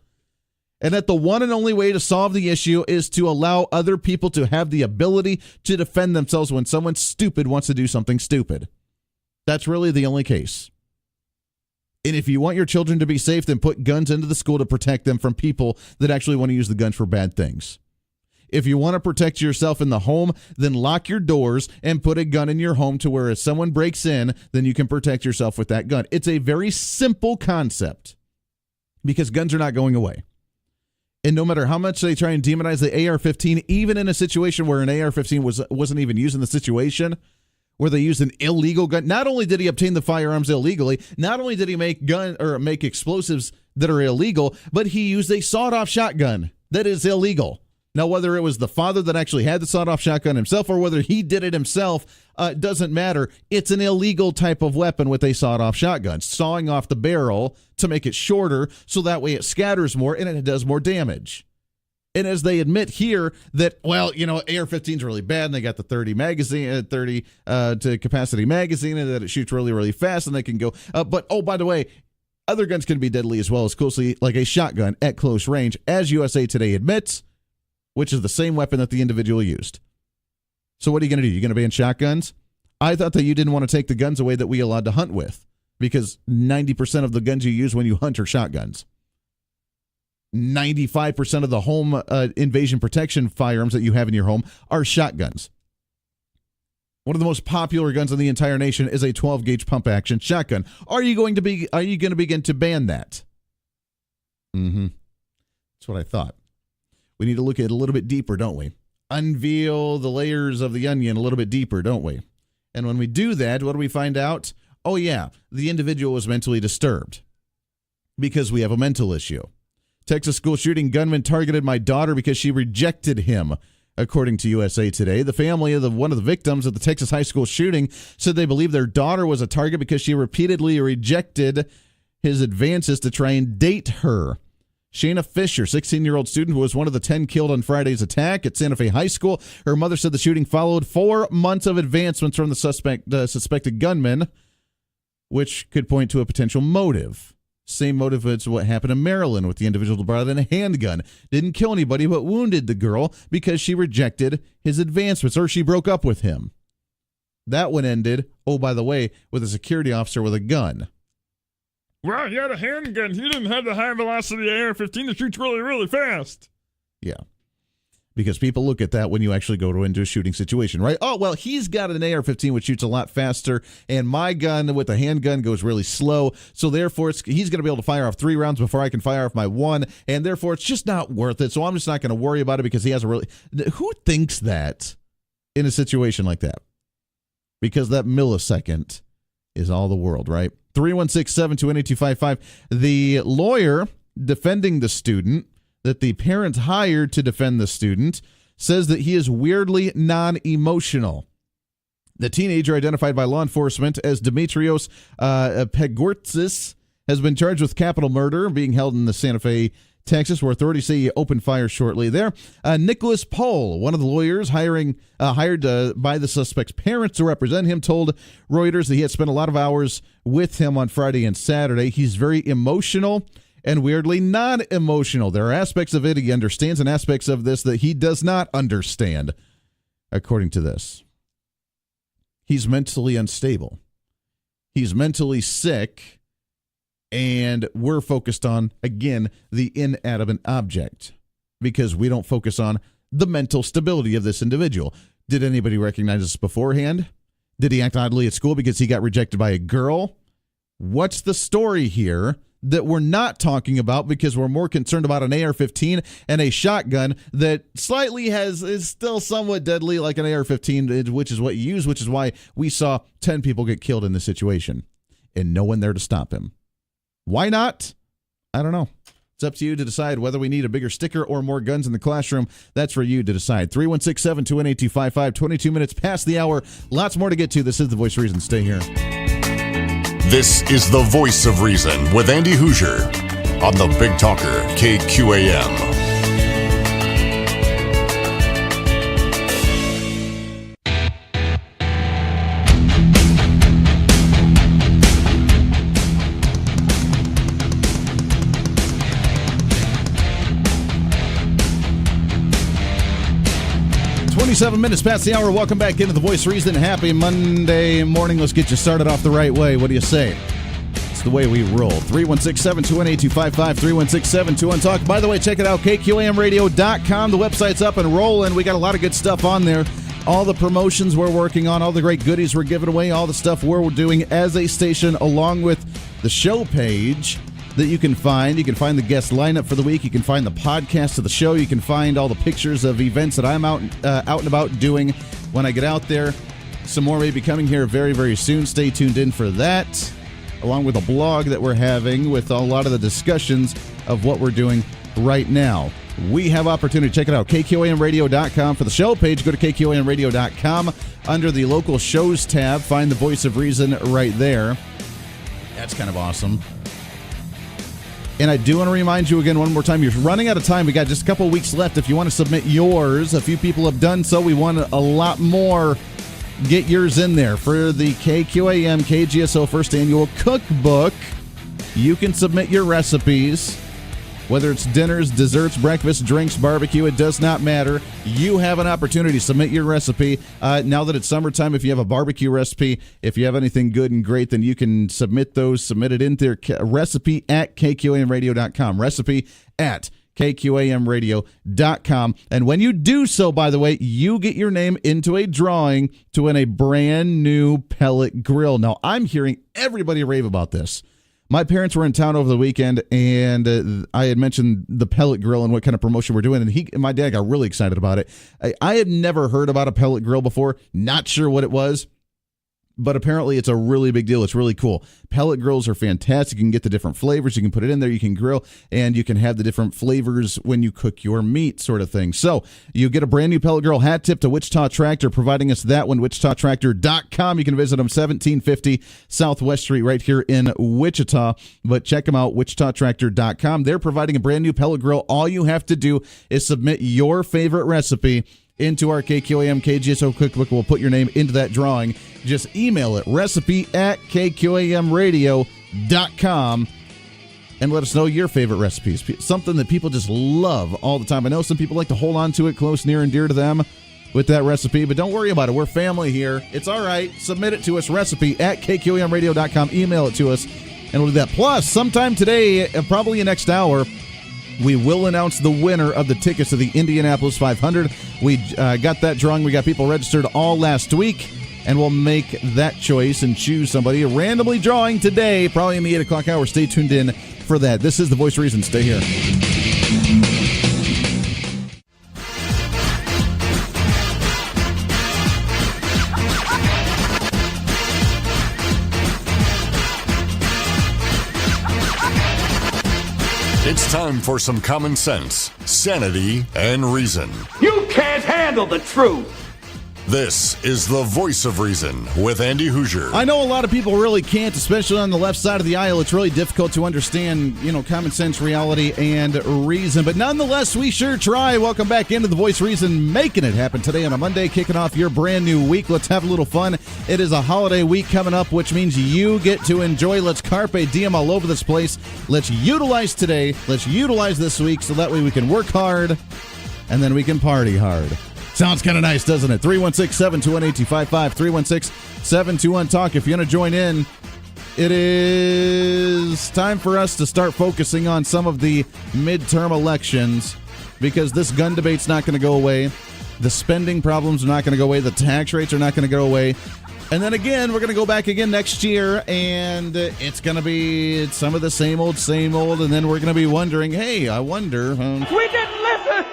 And that the one and only way to solve the issue is to allow other people to have the ability to defend themselves when someone stupid wants to do something stupid. That's really the only case. And if you want your children to be safe, then put guns into the school to protect them from people that actually want to use the guns for bad things. If you want to protect yourself in the home, then lock your doors and put a gun in your home to where if someone breaks in, then you can protect yourself with that gun. It's a very simple concept because guns are not going away. And no matter how much they try and demonize the AR-15, even in a situation where an AR-15 wasn't even used in the situation, where they used an illegal gun. Not only did he obtain the firearms illegally, not only did he make explosives that are illegal, but he used a sawed-off shotgun that is illegal. Now, whether it was the father that actually had the sawed-off shotgun himself or whether he did it himself, doesn't matter. It's an illegal type of weapon with a sawed-off shotgun, sawing off the barrel to make it shorter so that way it scatters more and it does more damage. And as they admit here that, well, AR-15 is really bad, and they got the 30 magazine, 30 to capacity magazine, and that it shoots really, really fast, and they can go. But by the way, other guns can be deadly as well, as closely like a shotgun at close range, as USA Today admits, which is the same weapon that the individual used. So what are you going to do? You're going to ban shotguns? I thought that you didn't want to take the guns away that we allowed to hunt with, because 90% of the guns you use when you hunt are shotguns. 95% of the home invasion protection firearms that you have in your home are shotguns. One of the most popular guns in the entire nation is a 12-gauge pump-action shotgun. Are you going to begin to ban that? That's what I thought. We need to look at it a little bit deeper, don't we? Unveil the layers of the onion a little bit deeper, don't we? And when we do that, what do we find out? Oh, yeah, the individual was mentally disturbed because we have a mental issue. Texas school shooting, gunman targeted my daughter because she rejected him, according to USA Today. The family of one of the victims of the Texas high school shooting said they believe their daughter was a target because she repeatedly rejected his advances to try and date her. Shayna Fisher, 16-year-old student who was one of the 10 killed on Friday's attack at Santa Fe High School. Her mother said the shooting followed 4 months of advancements from the suspected gunman, which could point to a potential motive. Same motive as what happened in Maryland with the individual who brought in a handgun. Didn't kill anybody, but wounded the girl because she rejected his advancements, or she broke up with him. That one ended, by the way, with a security officer with a gun. Well, he had a handgun. He didn't have the high velocity AR-15 that shoots really, really fast. Yeah. Because people look at that when you actually go into a shooting situation, right? Oh, well, he's got an AR-15 which shoots a lot faster, and my gun with the handgun goes really slow, so therefore he's going to be able to fire off 3 rounds before I can fire off my 1, and therefore it's just not worth it, so I'm just not going to worry about it because he has a really... Who thinks that in a situation like that? Because that millisecond is all the world, right? 316-721-8255. The lawyer defending the student that the parents hired to defend the student says that he is weirdly non-emotional. The teenager, identified by law enforcement as Demetrios Pegortsis, has been charged with capital murder, being held in the Santa Fe, Texas, where authorities say he opened fire shortly there. Nicholas Pohl, one of the lawyers hired by the suspect's parents to represent him, told Reuters that he had spent a lot of hours with him on Friday and Saturday. He's very emotional and weirdly non-emotional. There are aspects of it he understands and aspects of this that he does not understand, according to this. He's mentally unstable. He's mentally sick, and we're focused on, again, the inanimate object because we don't focus on the mental stability of this individual. Did anybody recognize this beforehand? Did he act oddly at school because he got rejected by a girl? What's the story here that we're not talking about because we're more concerned about an AR-15 and a shotgun that slightly is still somewhat deadly like an AR-15, which is what you use, which is why we saw 10 people get killed in this situation and no one there to stop him. Why not? I don't know. It's up to you to decide whether we need a bigger sticker or more guns in the classroom. That's for you to decide. 316-721-8255, 22 minutes past the hour. Lots more to get to. This is The Voice of Reason. Stay here. This is The Voice of Reason with Andy Hoosier on the Big Talker, KQAM. 27 minutes past the hour. Welcome back into The Voice of Reason. Happy Monday morning. Let's get you started off the right way. What do you say? It's the way we roll. 316-721-8255, 316-721-TALK. By the way, check it out, kqamradio.com. The website's up and rolling. We got a lot of good stuff on there. All the promotions we're working on, all the great goodies we're giving away, all the stuff we're doing as a station, along with the show page that you can find. You can find the guest lineup for the week. You can find the podcast of the show. You can find all the pictures of events that I'm out and about doing when I get out there. Some more may be coming here very, very soon. Stay tuned in for that, along with a blog that we're having with a lot of the discussions of what we're doing right now. We have opportunity. Check it out, kqamradio.com. For the show page, go to kqamradio.com. Under the local shows tab, find the Voice of Reason right there. That's kind of awesome. And I do want to remind you again one more time, you're running out of time. We got just a couple of weeks left. If you want to submit yours, a few people have done so. We want a lot more. Get yours in there for the KQAM KGSO First Annual Cookbook. You can submit your recipes, whether it's dinners, desserts, breakfast, drinks, barbecue, it does not matter. You have an opportunity to submit your recipe. Now that it's summertime, if you have a barbecue recipe, if you have anything good and great, then you can submit those. Submit it in there. Recipe at KQAMradio.com. Recipe at KQAMradio.com. And when you do so, by the way, you get your name into a drawing to win a brand new pellet grill. Now, I'm hearing everybody rave about this. My parents were in town over the weekend, and I had mentioned the pellet grill and what kind of promotion we're doing, and my dad got really excited about it. I had never heard about a pellet grill before, not sure what it was, but apparently it's a really big deal. It's really cool. Pellet grills are fantastic. You can get the different flavors. You can put it in there. You can grill, and you can have the different flavors when you cook your meat, sort of thing. So you get a brand new pellet grill hat tip to Wichita Tractor, providing us that one, wichitatractor.com. You can visit them 1750 Southwest Street right here in Wichita, but check them out, wichitatractor.com. They're providing a brand new pellet grill. All you have to do is submit your favorite recipe into our KQAM KGSO cookbook. We'll put your name into that drawing. Just email it, recipe at KQAMradio.com, and let us know your favorite recipes. Something that people just love all the time. I know some people like to hold on to it close, near, and dear to them with that recipe, but don't worry about it. We're family here. It's all right. Submit it to us, recipe at KQAMradio.com. Email it to us, and we'll do that. Plus, sometime today, probably in the next hour, we will announce the winner of the tickets to the Indianapolis 500. We got that drawing. We got people registered all last week, and we'll make that choice and choose somebody. Randomly drawing today, probably in the 8 o'clock hour. Stay tuned in for that. This is The Voice of Reason. Stay here. It's time for some common sense, sanity, and reason. You can't handle the truth. This is The Voice of Reason with Andy Hoosier. I know a lot of people really can't, especially on the left side of the aisle. It's really difficult to understand, common sense, reality, and reason. But nonetheless, we sure try. Welcome back into The Voice of Reason, making it happen today on a Monday, kicking off your brand new week. Let's have a little fun. It is a holiday week coming up, which means you get to enjoy. Let's carpe diem all over this place. Let's utilize today. Let's utilize this week so that way we can work hard and then we can party hard. Sounds kind of nice, doesn't it? 316-721-8255, 316-721-TALK. If you want to join in, it is time for us to start focusing on some of the midterm elections because this gun debate's not going to go away. The spending problems are not going to go away. The tax rates are not going to go away. And then again, we're going to go back again next year, and it's going to be some of the same old, and then we're going to be wondering, hey, I wonder. We didn't listen.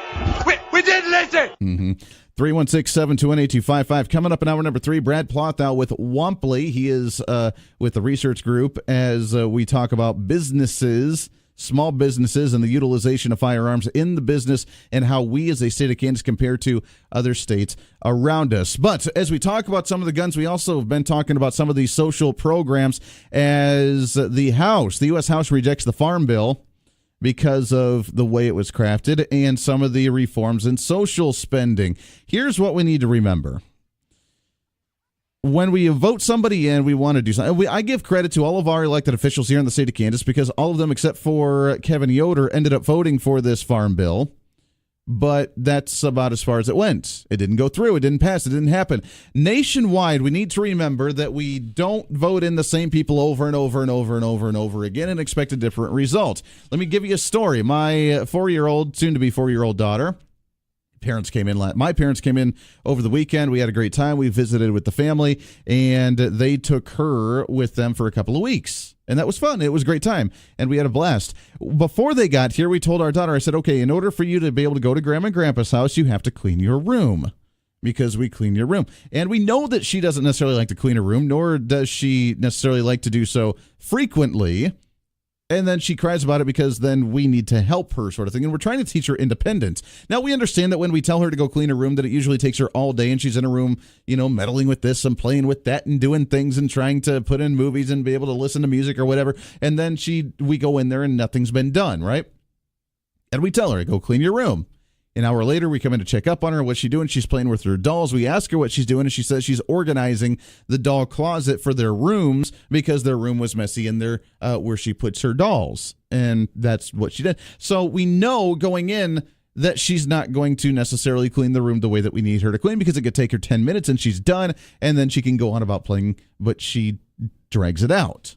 We didn't listen. Mm-hmm. 316-721-8255. Coming up in hour number 3, Brad Plothow with Womply. He is with the research group as we talk about businesses, small businesses, and the utilization of firearms in the business and how we as a state of Kansas compare to other states around us. But as we talk about some of the guns, we also have been talking about some of these social programs as the U.S. House rejects the Farm Bill because of the way it was crafted and some of the reforms in social spending. Here's what we need to remember. When we vote somebody in, we want to do something. I give credit to all of our elected officials here in the state of Kansas because all of them, except for Kevin Yoder, ended up voting for this farm bill. But that's about as far as it went. It didn't go through. It didn't pass. It didn't happen. Nationwide, we need to remember that we don't vote in the same people over and over and over and over and over again and expect a different result. Let me give you a story. My 4-year-old, soon-to-be 4-year-old daughter, my parents came in over the weekend. We had a great time. We visited with the family, and they took her with them for a couple of weeks. And that was fun. It was a great time, and we had a blast. Before they got here, we told our daughter, I said, okay, in order for you to be able to go to Grandma and Grandpa's house, you have to clean your room because we clean your room. And we know that she doesn't necessarily like to clean her room, nor does she necessarily like to do so frequently. And then she cries about it because then we need to help her, sort of thing. And we're trying to teach her independence. Now, we understand that when we tell her to go clean her room, that it usually takes her all day and she's in a room, meddling with this and playing with that and doing things and trying to put in movies and be able to listen to music or whatever. And then we go in there and nothing's been done, right? And we tell her, go clean your room. An hour later, we come in to check up on her. What's she doing? She's playing with her dolls. We ask her what she's doing, and she says she's organizing the doll closet for their rooms because their room was messy in there where she puts her dolls. And that's what she did. So we know going in that she's not going to necessarily clean the room the way that we need her to clean because it could take her 10 minutes and she's done, and then she can go on about playing, but she drags it out.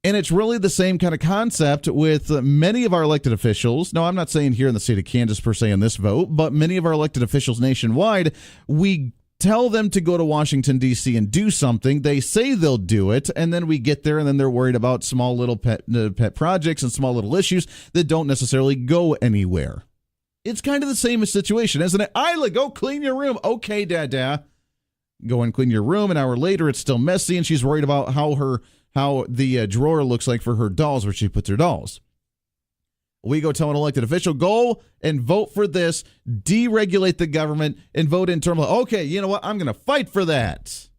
And it's really the same kind of concept with many of our elected officials. No, I'm not saying here in the state of Kansas per se in this vote, but many of our elected officials nationwide, we tell them to go to Washington, D.C. and do something. They say they'll do it, and then we get there, and then they're worried about small little pet projects and small little issues that don't necessarily go anywhere. It's kind of the same situation, isn't it? Isla, go clean your room. Okay, Dada. Go and clean your room. An hour later, it's still messy, and she's worried about how the drawer looks like for her dolls where she puts her dolls. We go tell an elected official, go and vote for this, deregulate the government, and vote in terms of, okay, you know what, I'm going to fight for that.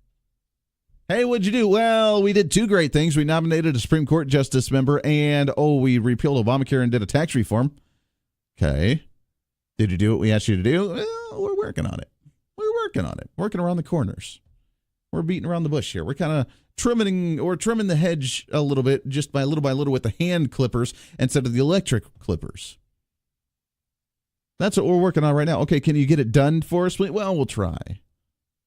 Hey, what'd you do? Well, we did two great things. We nominated a Supreme Court justice member, and, we repealed Obamacare and did a tax reform. Okay. Did you do what we asked you to do? Well, we're working on it. Working around the corners. We're beating around the bush here. We're kind of trimming the hedge a little bit, just by little with the hand clippers instead of the electric clippers. That's what we're working on right now. Okay, can you get it done for us? Well, we'll try.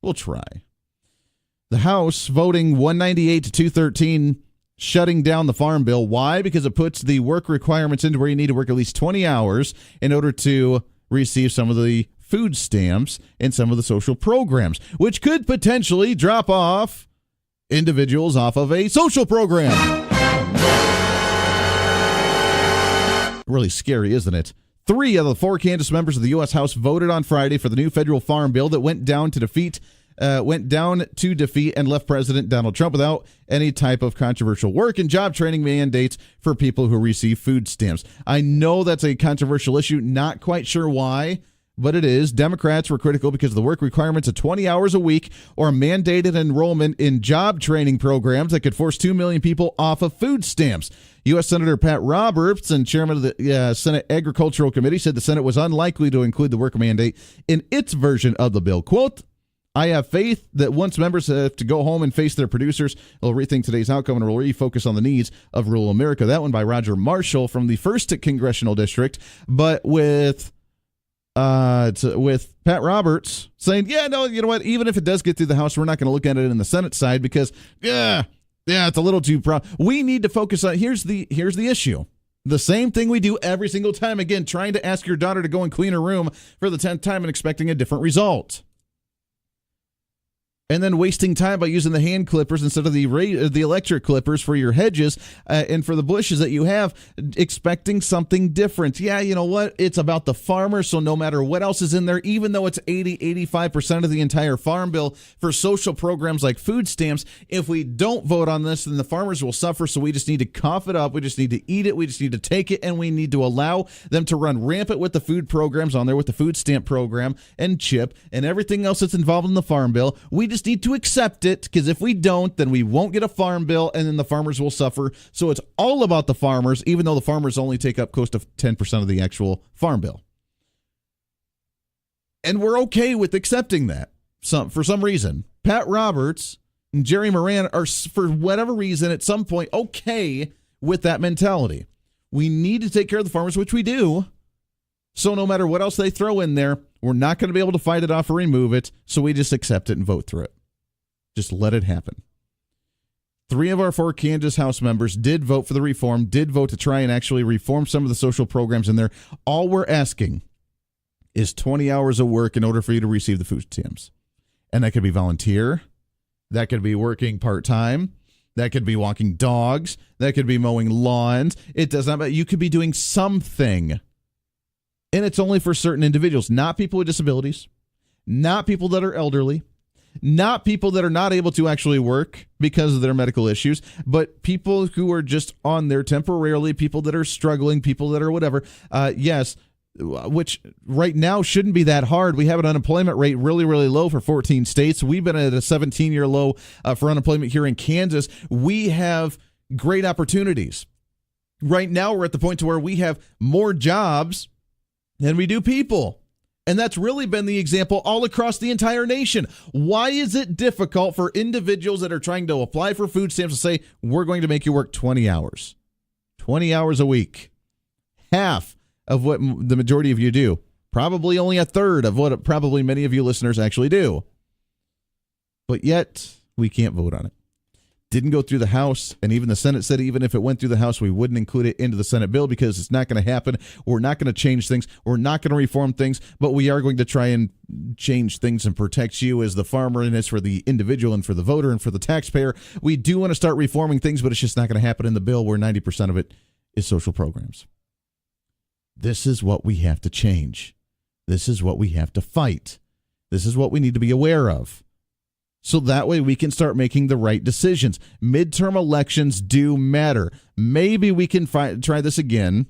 The House voting 198 to 213, shutting down the Farm Bill. Why? Because it puts the work requirements into where you need to work at least 20 hours in order to receive some of the food stamps and some of the social programs, which could potentially drop off individuals off of a social program. Really scary, isn't it? 3 of the 4 Kansas members of the U.S. House voted on Friday for the new federal farm bill that went down to defeat and left President Donald Trump without any type of controversial work and job training mandates for people who receive food stamps. I know that's a controversial issue, not quite sure why, but it is. Democrats were critical because of the work requirements of 20 hours a week or mandated enrollment in job training programs that could force 2 million people off of food stamps. U.S. Senator Pat Roberts, and chairman of the Senate Agricultural Committee, said the Senate was unlikely to include the work mandate in its version of the bill. Quote, I have faith that once members have to go home and face their producers, they'll rethink today's outcome and will refocus on the needs of rural America. That one by Roger Marshall from the 1st Congressional District, but with Pat Roberts saying, you know what, even if it does get through the House, we're not going to look at it in the Senate side because, it's a little too we need to focus on, here's the issue. The same thing we do every single time. Again, trying to ask your daughter to go and clean her room for the 10th time and expecting a different result. And then wasting time by using the hand clippers instead of the electric clippers for your hedges and for the bushes that you have, expecting something different. Yeah, you know what? It's about the farmer, so no matter what else is in there, even though it's 85% of the entire farm bill for social programs like food stamps, if we don't vote on this, then the farmers will suffer, so we just need to cough it up. We just need to eat it. We just need to take it, and we need to allow them to run rampant with the food programs on there, with the food stamp program and CHIP and everything else that's involved in the farm bill. We just need to accept it, because if we don't, then we won't get a farm bill, and then the farmers will suffer. So it's all about the farmers, even though the farmers only take up close to 10% of the actual farm bill. And we're okay with accepting that for some reason. Pat Roberts and Jerry Moran are, for whatever reason, at some point, okay with that mentality. We need to take care of the farmers, which we do. So no matter what else they throw in there, we're not going to be able to fight it off or remove it, so we just accept it and vote through it. Just let it happen. 3 of our 4 Kansas House members did vote for the reform, did vote to try and actually reform some of the social programs in there. All we're asking is 20 hours of work in order for you to receive the food stamps. And that could be volunteer. That could be working part-time. That could be walking dogs. That could be mowing lawns. It does not matter. You could be doing something. And it's only for certain individuals, not people with disabilities, not people that are elderly, Not people that are not able to actually work because of their medical issues, but people who are just on there temporarily, people that are struggling, people that are whatever. Yes, which right now shouldn't be that hard. We have an unemployment rate really, really low for 14 states. We've been at a 17-year low for unemployment here in Kansas. We have great opportunities. Right now, we're at the point to where we have more jobs than we do people. And that's really been the example all across the entire nation. Why is it difficult for individuals that are trying to apply for food stamps to say, we're going to make you work 20 hours? 20 hours a week. Half of what the majority of you do. Probably only a third of what probably many of you listeners actually do. But yet, we can't vote on it. Didn't go through the House, and even the Senate said even if it went through the House, we wouldn't include it into the Senate bill because it's not going to happen. We're not going to change things. We're not going to reform things, but we are going to try and change things and protect you as the farmer, and as for the individual and for the voter and for the taxpayer. We do want to start reforming things, but it's just not going to happen in the bill where 90% of it is social programs. This is what we have to change. This is what we have to fight. This is what we need to be aware of. So that way we can start making the right decisions. Midterm elections do matter. Maybe we can try this again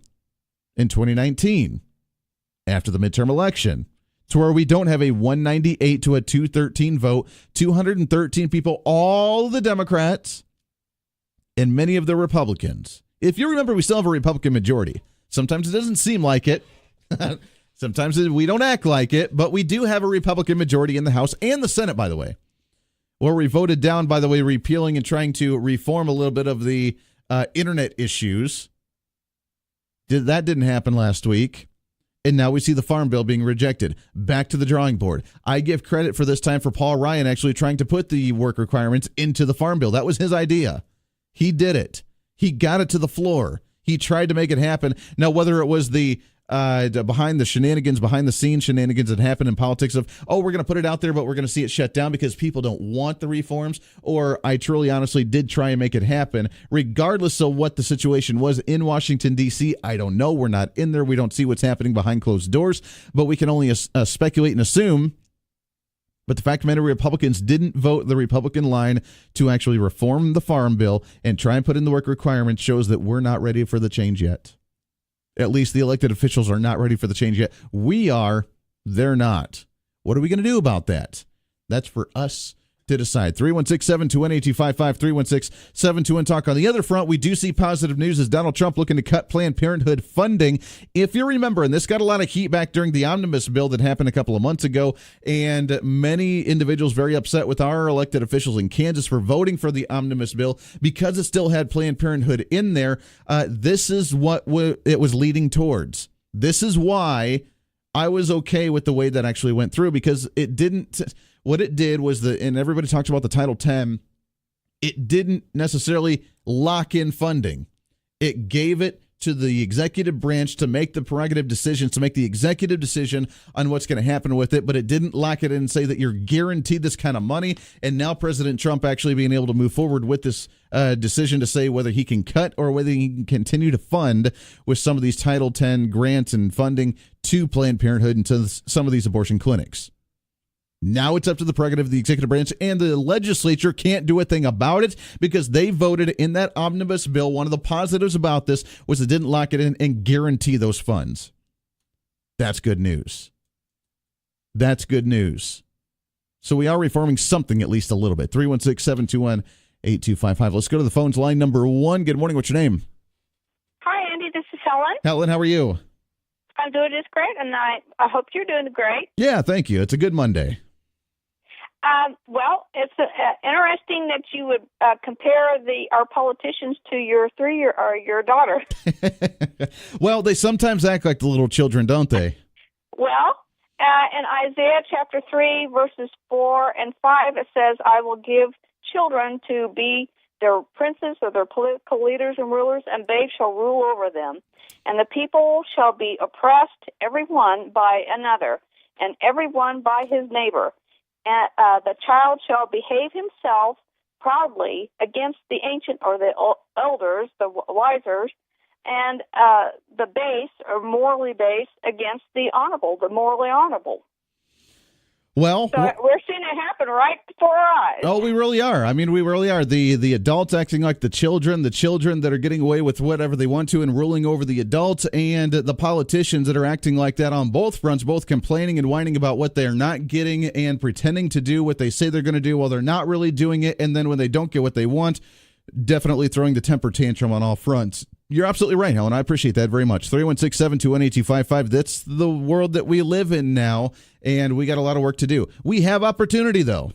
in 2019 after the midterm election, to where we don't have a 198 to a 213 vote, 213 people, all the Democrats and many of the Republicans. If you remember, we still have a Republican majority. Sometimes it doesn't seem like it. Sometimes we don't act like it, but we do have a Republican majority in the House and the Senate, by the way. Where we voted down, by the way, repealing and trying to reform a little bit of the internet issues. That didn't happen last week. And now we see the Farm Bill being rejected. Back to the drawing board. I give credit for this time for Paul Ryan actually trying to put the work requirements into the Farm Bill. That was his idea. He did it. He got it to the floor. He tried to make it happen. Now, whether it was the behind the shenanigans, behind the scenes shenanigans that happen in politics of, we're going to put it out there, but we're going to see it shut down because people don't want the reforms, or I truly honestly did try and make it happen, regardless of what the situation was in Washington, D.C. I don't know. We're not in there. We don't see what's happening behind closed doors, but we can only speculate and assume. But the fact of the matter, Republicans didn't vote the Republican line to actually reform the Farm Bill and try and put in the work requirements shows that we're not ready for the change yet. At least the elected officials are not ready for the change yet. We are. They're not. What are we going to do about that? That's for us to decide. 316-721-8255, 316-721-TALK. On the other front, we do see positive news as Donald Trump looking to cut Planned Parenthood funding. If you remember, and this got a lot of heat back during the omnibus bill that happened a couple of months ago, and many individuals very upset with our elected officials in Kansas for voting for the omnibus bill because it still had Planned Parenthood in there. This is what it was leading towards. This is why I was okay with the way that actually went through, because it didn't... What it did was and everybody talks about the Title 10, it didn't necessarily lock in funding. It gave it to the executive branch to make the prerogative decisions, to make the executive decision on what's going to happen with it, but it didn't lock it in and say that you're guaranteed this kind of money. And now President Trump actually being able to move forward with this decision to say whether he can cut or whether he can continue to fund with some of these Title 10 grants and funding to Planned Parenthood and to some of these abortion clinics. Now it's up to the prerogative of the executive branch, and the legislature can't do a thing about it because they voted in that omnibus bill. One of the positives about this was it didn't lock it in and guarantee those funds. That's good news. That's good news. So we are reforming something, at least a little bit. 316-721-8255. Let's go to the phones. Line number one. Good morning. What's your name? Hi, Andy. This is Helen. Helen, how are you? I'm doing just great, and I hope you're doing great. Yeah, thank you. It's a good Monday. Well, it's interesting that you would compare our politicians to your 3-year or your daughter. Well, they sometimes act like the little children, don't they? Well, in Isaiah chapter 3, verses 4 and 5, it says, I will give children to be their princes or their political leaders and rulers, and babes shall rule over them. And the people shall be oppressed, every one by another, and every one by his neighbor. And the child shall behave himself proudly against the ancient or the elders, the wisers, and the base or morally base against the honorable, the morally honorable. Well, So we're seeing it happen right before our eyes. oh, we really are. I mean, we really are. The adults acting like the children that are getting away with whatever they want to and ruling over the adults, and the politicians that are acting like that on both fronts, both complaining and whining about what they're not getting and pretending to do what they say they're going to do while they're not really doing it. And then when they don't get what they want, definitely throwing the temper tantrum on all fronts. You're absolutely right, Helen. I appreciate that very much. 316-721-8255. That's the world that we live in now, and we got a lot of work to do. We have opportunity, though.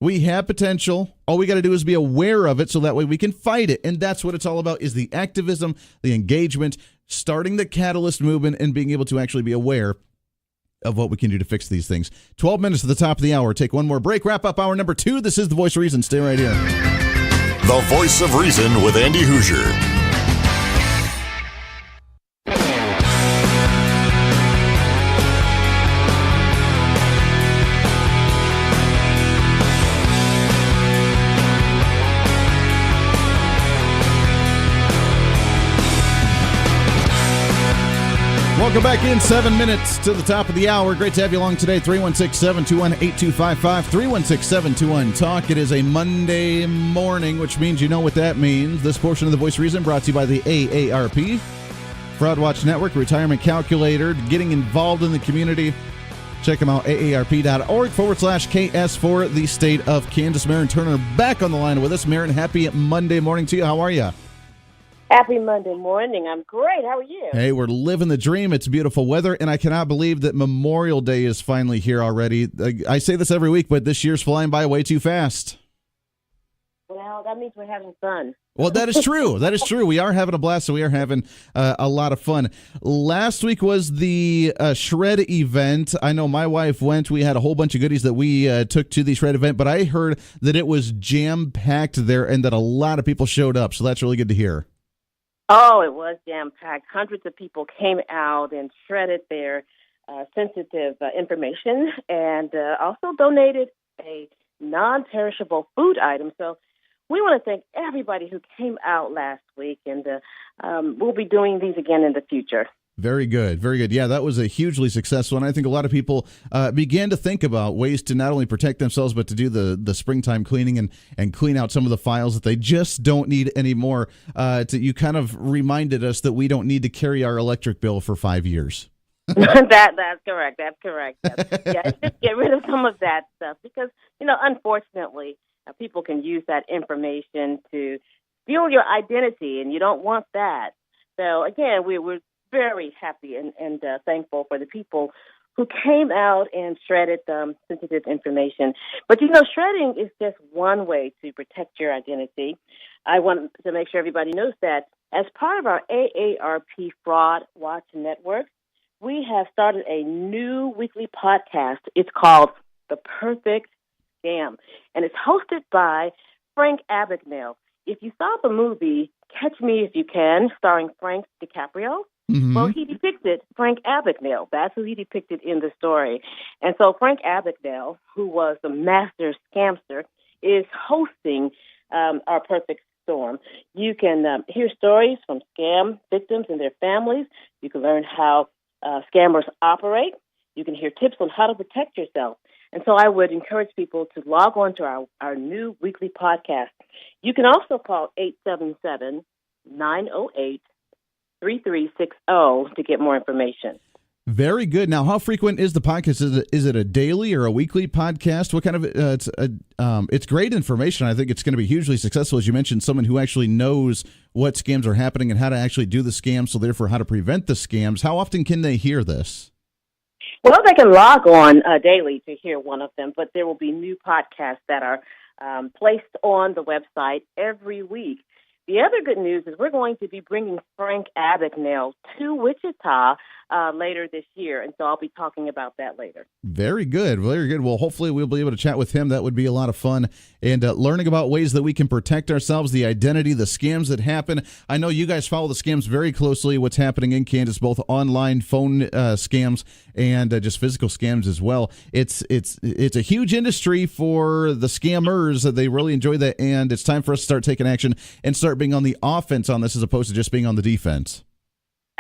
We have potential. All we got to do is be aware of it so that way we can fight it. And that's what it's all about, is the activism, the engagement, starting the catalyst movement, and being able to actually be aware of what we can do to fix these things. 12 minutes to the top of the hour. Take one more break. Wrap up hour number 2. This is The Voice of Reason. Stay right here. The Voice of Reason with Andy Hoosier. Welcome back in. 7 minutes to the top of the hour. Great to have you along today. 316-721-8255. 316-721-TALK. It is a Monday morning, which means you know what that means. This portion of The Voice of Reason brought to you by the AARP, Fraud Watch Network, Retirement Calculator. Getting involved in the community. Check them out, aarp.org/KS for the state of Kansas. Marin Turner back on the line with us. Marin, happy Monday morning to you. How are you? Happy Monday morning. I'm great. How are you? Hey, we're living the dream. It's beautiful weather, and I cannot believe that Memorial Day is finally here already. I say this every week, but this year's flying by way too fast. Well, that means we're having fun. Well, that is true. That is true. We are having a blast, so we are having a lot of fun. Last week was the Shred event. I know my wife went. We had a whole bunch of goodies that we took to the Shred event, but I heard that it was jam-packed there and that a lot of people showed up, so that's really good to hear. Oh, it was jam-packed. Hundreds of people came out and shredded their sensitive information and also donated a non-perishable food item. So we want to thank everybody who came out last week, and we'll be doing these again in the future. Very good. Very good. Yeah, that was a hugely successful, and I think a lot of people began to think about ways to not only protect themselves, but to do the springtime cleaning and clean out some of the files that they just don't need anymore. You kind of reminded us that we don't need to carry our electric bill for 5 years. That's correct. That's correct. Yeah, just get rid of some of that stuff because, unfortunately, people can use that information to steal your identity, and you don't want that. So, again, we're very happy and thankful for the people who came out and shredded sensitive information. But, shredding is just one way to protect your identity. I want to make sure everybody knows that as part of our AARP Fraud Watch Network, we have started a new weekly podcast. It's called The Perfect Scam, and it's hosted by Frank Abagnale. If you saw the movie Catch Me If You Can, starring Frank DiCaprio, well, he depicted Frank Abagnale. That's who he depicted in the story. And so Frank Abagnale, who was the master scamster, is hosting our Perfect Storm. You can hear stories from scam victims and their families. You can learn how scammers operate. You can hear tips on how to protect yourself. And so I would encourage people to log on to our new weekly podcast. You can also call 877-908-3360 to get more information. Very good. Now, how frequent is the podcast? Is it a daily or a weekly podcast? What kind of it's great information. I think it's going to be hugely successful. As you mentioned, someone who actually knows what scams are happening and how to actually do the scams, so therefore how to prevent the scams. How often can they hear this? Well, they can log on daily to hear one of them, but there will be new podcasts that are placed on the website every week. The other good news is we're going to be bringing Frank Abagnale to Wichita later this year, and so I'll be talking about that later. Very good. Very good. Well, hopefully we'll be able to chat with him. That would be a lot of fun. And learning about ways that we can protect ourselves, the identity, the scams that happen. I know you guys follow the scams very closely, what's happening in Kansas, both online phone scams and just physical scams as well. It's a huge industry for the scammers. They really enjoy that, and it's time for us to start taking action and start being on the offense on this as opposed to just being on the defense.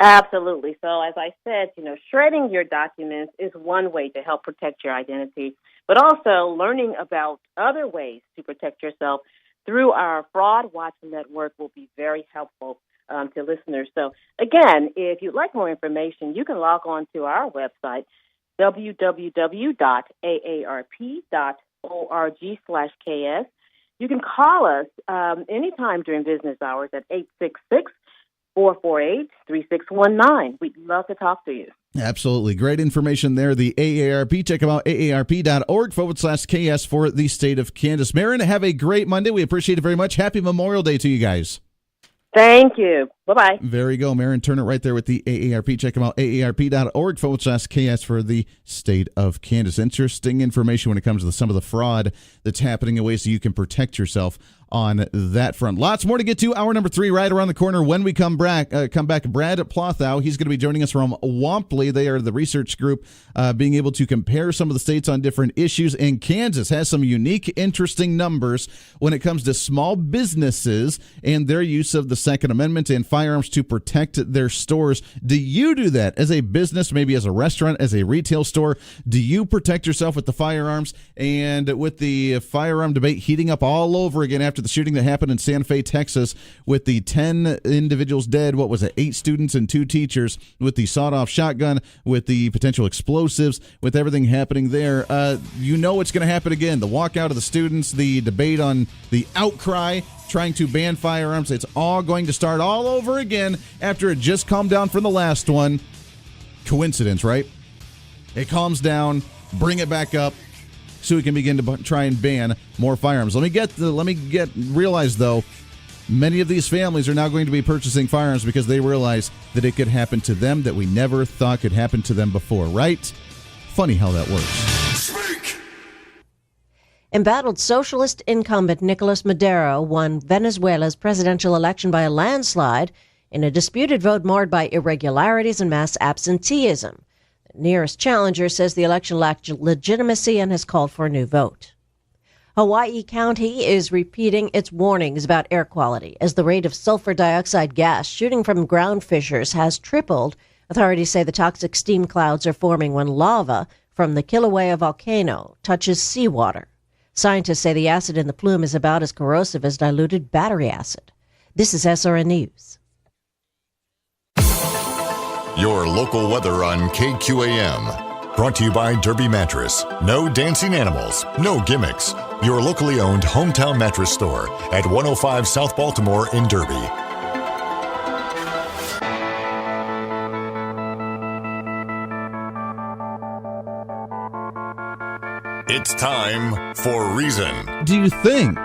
Absolutely. So as I said, shredding your documents is one way to help protect your identity, but also learning about other ways to protect yourself through our Fraud Watch Network will be very helpful to listeners. So again, if you'd like more information, you can log on to our website, www.aarp.org/KS. You can call us anytime during business hours at 866-448-3619. We'd love to talk to you. Absolutely. Great information there. The AARP. Check them out, aarp.org/KS for the state of Kansas. Marin, have a great Monday. We appreciate it very much. Happy Memorial Day to you guys. Thank you. Bye-bye. There you go, Marin Turner right there with the AARP. Check them out, aarp.org/KS for the state of Kansas. Interesting information when it comes to some of the fraud that's happening and ways that you can protect yourself on that front. Lots more to get to. Hour number 3 right around the corner. When we come back, Brad Plothow, he's going to be joining us from Womply. They are the research group being able to compare some of the states on different issues. And Kansas has some unique, interesting numbers when it comes to small businesses and their use of the Second Amendment and firearms to protect their stores. Do you do that as a business, maybe as a restaurant, as a retail store? Do you protect yourself with the firearms? And with the firearm debate heating up all over again after the shooting that happened in Santa Fe, Texas, with the 10 individuals dead, 8 students and 2 teachers, with the sawed-off shotgun, with the potential explosives, with everything happening there, it's going to happen again. The walkout of the students, the debate on the outcry, trying to ban firearms. It's all going to start all over again after it just calmed down from the last one. Coincidence, right? It calms down, bring it back up, so we can begin to try and ban more firearms. Realize though, many of these families are now going to be purchasing firearms because they realize that it could happen to them that we never thought could happen to them before, right? Funny how that works. Embattled socialist incumbent Nicolas Maduro won Venezuela's presidential election by a landslide in a disputed vote marred by irregularities and mass absenteeism. Nearest challenger says the election lacked legitimacy and has called for a new vote. Hawaii County is repeating its warnings about air quality as the rate of sulfur dioxide gas shooting from ground fissures has tripled. Authorities say the toxic steam clouds are forming when lava from the Kilauea volcano touches seawater. Scientists say the acid in the plume is about as corrosive as diluted battery acid. This is SRN News. Your local weather on KQAM. Brought to you by Derby Mattress. No dancing animals, no gimmicks. Your locally owned hometown mattress store at 105 South Baltimore in Derby. It's time for Reason. Do you think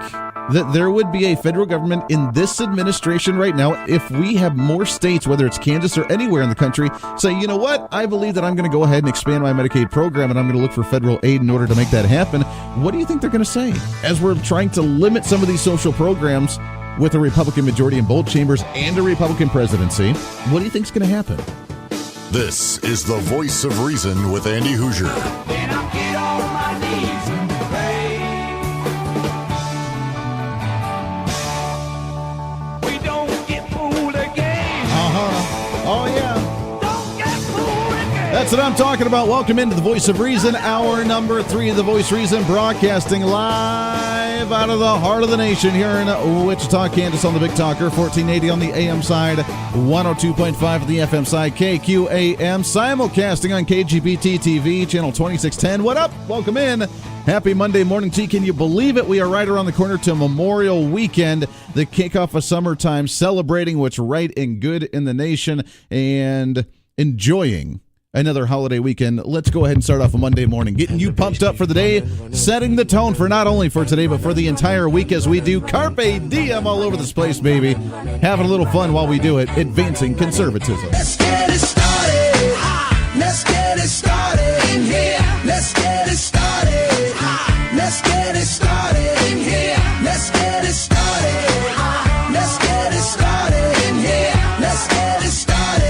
that there would be a federal government in this administration right now if we have more states, whether it's Kansas or anywhere in the country, say, you know what, I believe that I'm going to go ahead and expand my Medicaid program and I'm going to look for federal aid in order to make that happen? What do you think they're going to say? As we're trying to limit some of these social programs with a Republican majority in both chambers and a Republican presidency, what do you think is going to happen? This is the Voice of Reason with Andy Hoosier. Then I'll get on my knees and pray. We don't get fooled again. Oh, yeah. Don't get fooled again. That's what I'm talking about. Welcome into the Voice of Reason, hour number 3 of the Voice of Reason, broadcasting live out of the heart of the nation here in Wichita, Kansas on the Big Talker, 1480 on the AM side, 102.5 on the FM side, KQAM, simulcasting on KGBT TV, channel 2610. What up? Welcome in. Happy Monday morning to you. Can you believe it? We are right around the corner to Memorial Weekend, the kickoff of summertime, celebrating what's right and good in the nation and enjoying another holiday weekend. Let's go ahead and start off a Monday morning, getting you pumped up for the day, setting the tone for not only for today, but for the entire week as we do Carpe Diem all over this place, baby. Having a little fun while we do it, advancing conservatism. Let's get it started. Let's get it started in here. Let's get it started. Let's get it started in here. Let's get it started. Let's get it started in here. Let's get it started.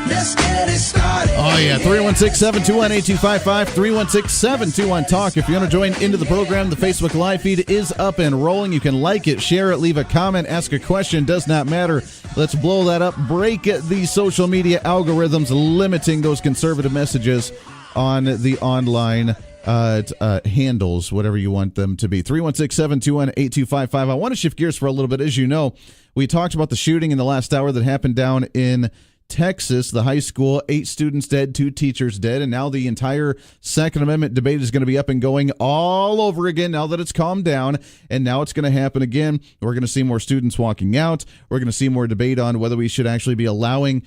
Let's get it started. Oh, yeah, 316-721-8255, 316-721-TALK. If you want to join into the program, the Facebook Live feed is up and rolling. You can like it, share it, leave a comment, ask a question. Does not matter. Let's blow that up. Break the social media algorithms, limiting those conservative messages on the online handles, whatever you want them to be. 316-721-8255. I want to shift gears for a little bit. As you know, we talked about the shooting in the last hour that happened down in Texas, the high school, 8 students dead, 2 teachers dead, and now the entire Second Amendment debate is going to be up and going all over again now that it's calmed down, and now it's going to happen again. We're going to see more students walking out. We're going to see more debate on whether we should actually be allowing,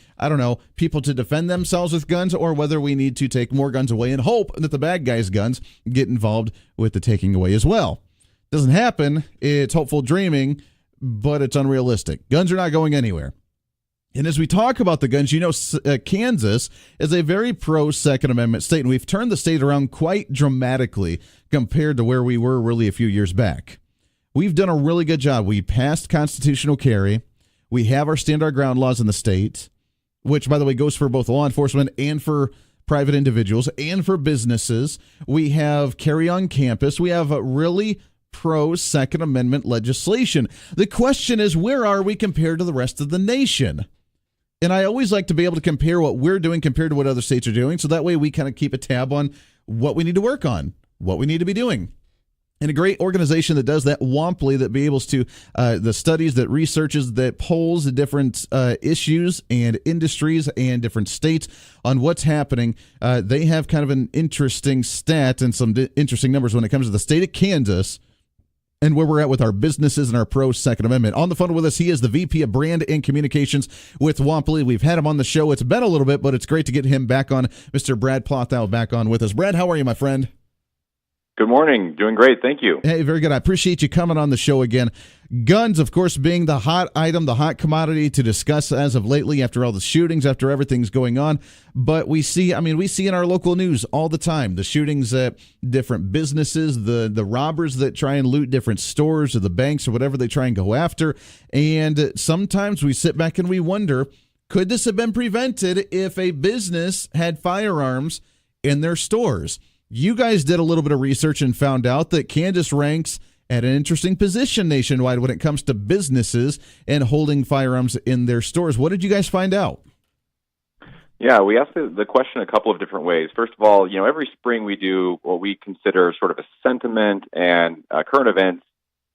people to defend themselves with guns, or whether we need to take more guns away and hope that the bad guys' guns get involved with the taking away as well. Doesn't happen. It's hopeful dreaming, but it's unrealistic. Guns are not going anywhere. And as we talk about the guns, Kansas is a very pro-Second Amendment state, and we've turned the state around quite dramatically compared to where we were really a few years back. We've done a really good job. We passed constitutional carry. We have our stand our ground laws in the state, which, by the way, goes for both law enforcement and for private individuals and for businesses. We have carry on campus. We have a really pro-Second Amendment legislation. The question is, where are we compared to the rest of the nation? And I always like to be able to compare what we're doing compared to what other states are doing, so that way we kind of keep a tab on what we need to work on, what we need to be doing. And a great organization that does that, Womply, that be able to, the studies, that researches, that polls the different issues and industries and different states on what's happening. They have kind of an interesting stat and some interesting numbers when it comes to the state of Kansas and where we're at with our businesses and our pro-Second Amendment. On the phone with us, he is the VP of Brand and Communications with Womply. We've had him on the show. It's been a little bit, but it's great to get him back on. Mr. Brad Plothow back on with us. Brad, how are you, my friend? Good morning. Doing great. Thank you. Hey, very good. I appreciate you coming on the show again. Guns, of course, being the hot item, the hot commodity to discuss as of lately after all the shootings, after everything's going on. But we see in our local news all the time, the shootings at different businesses, the robbers that try and loot different stores or the banks or whatever they try and go after. And sometimes we sit back and we wonder, could this have been prevented if a business had firearms in their stores? You guys did a little bit of research and found out that Kansas ranks at an interesting position nationwide when it comes to businesses and holding firearms in their stores. What did you guys find out? Yeah, we asked the question a couple of different ways. First of all, every spring we do what we consider sort of a sentiment and current events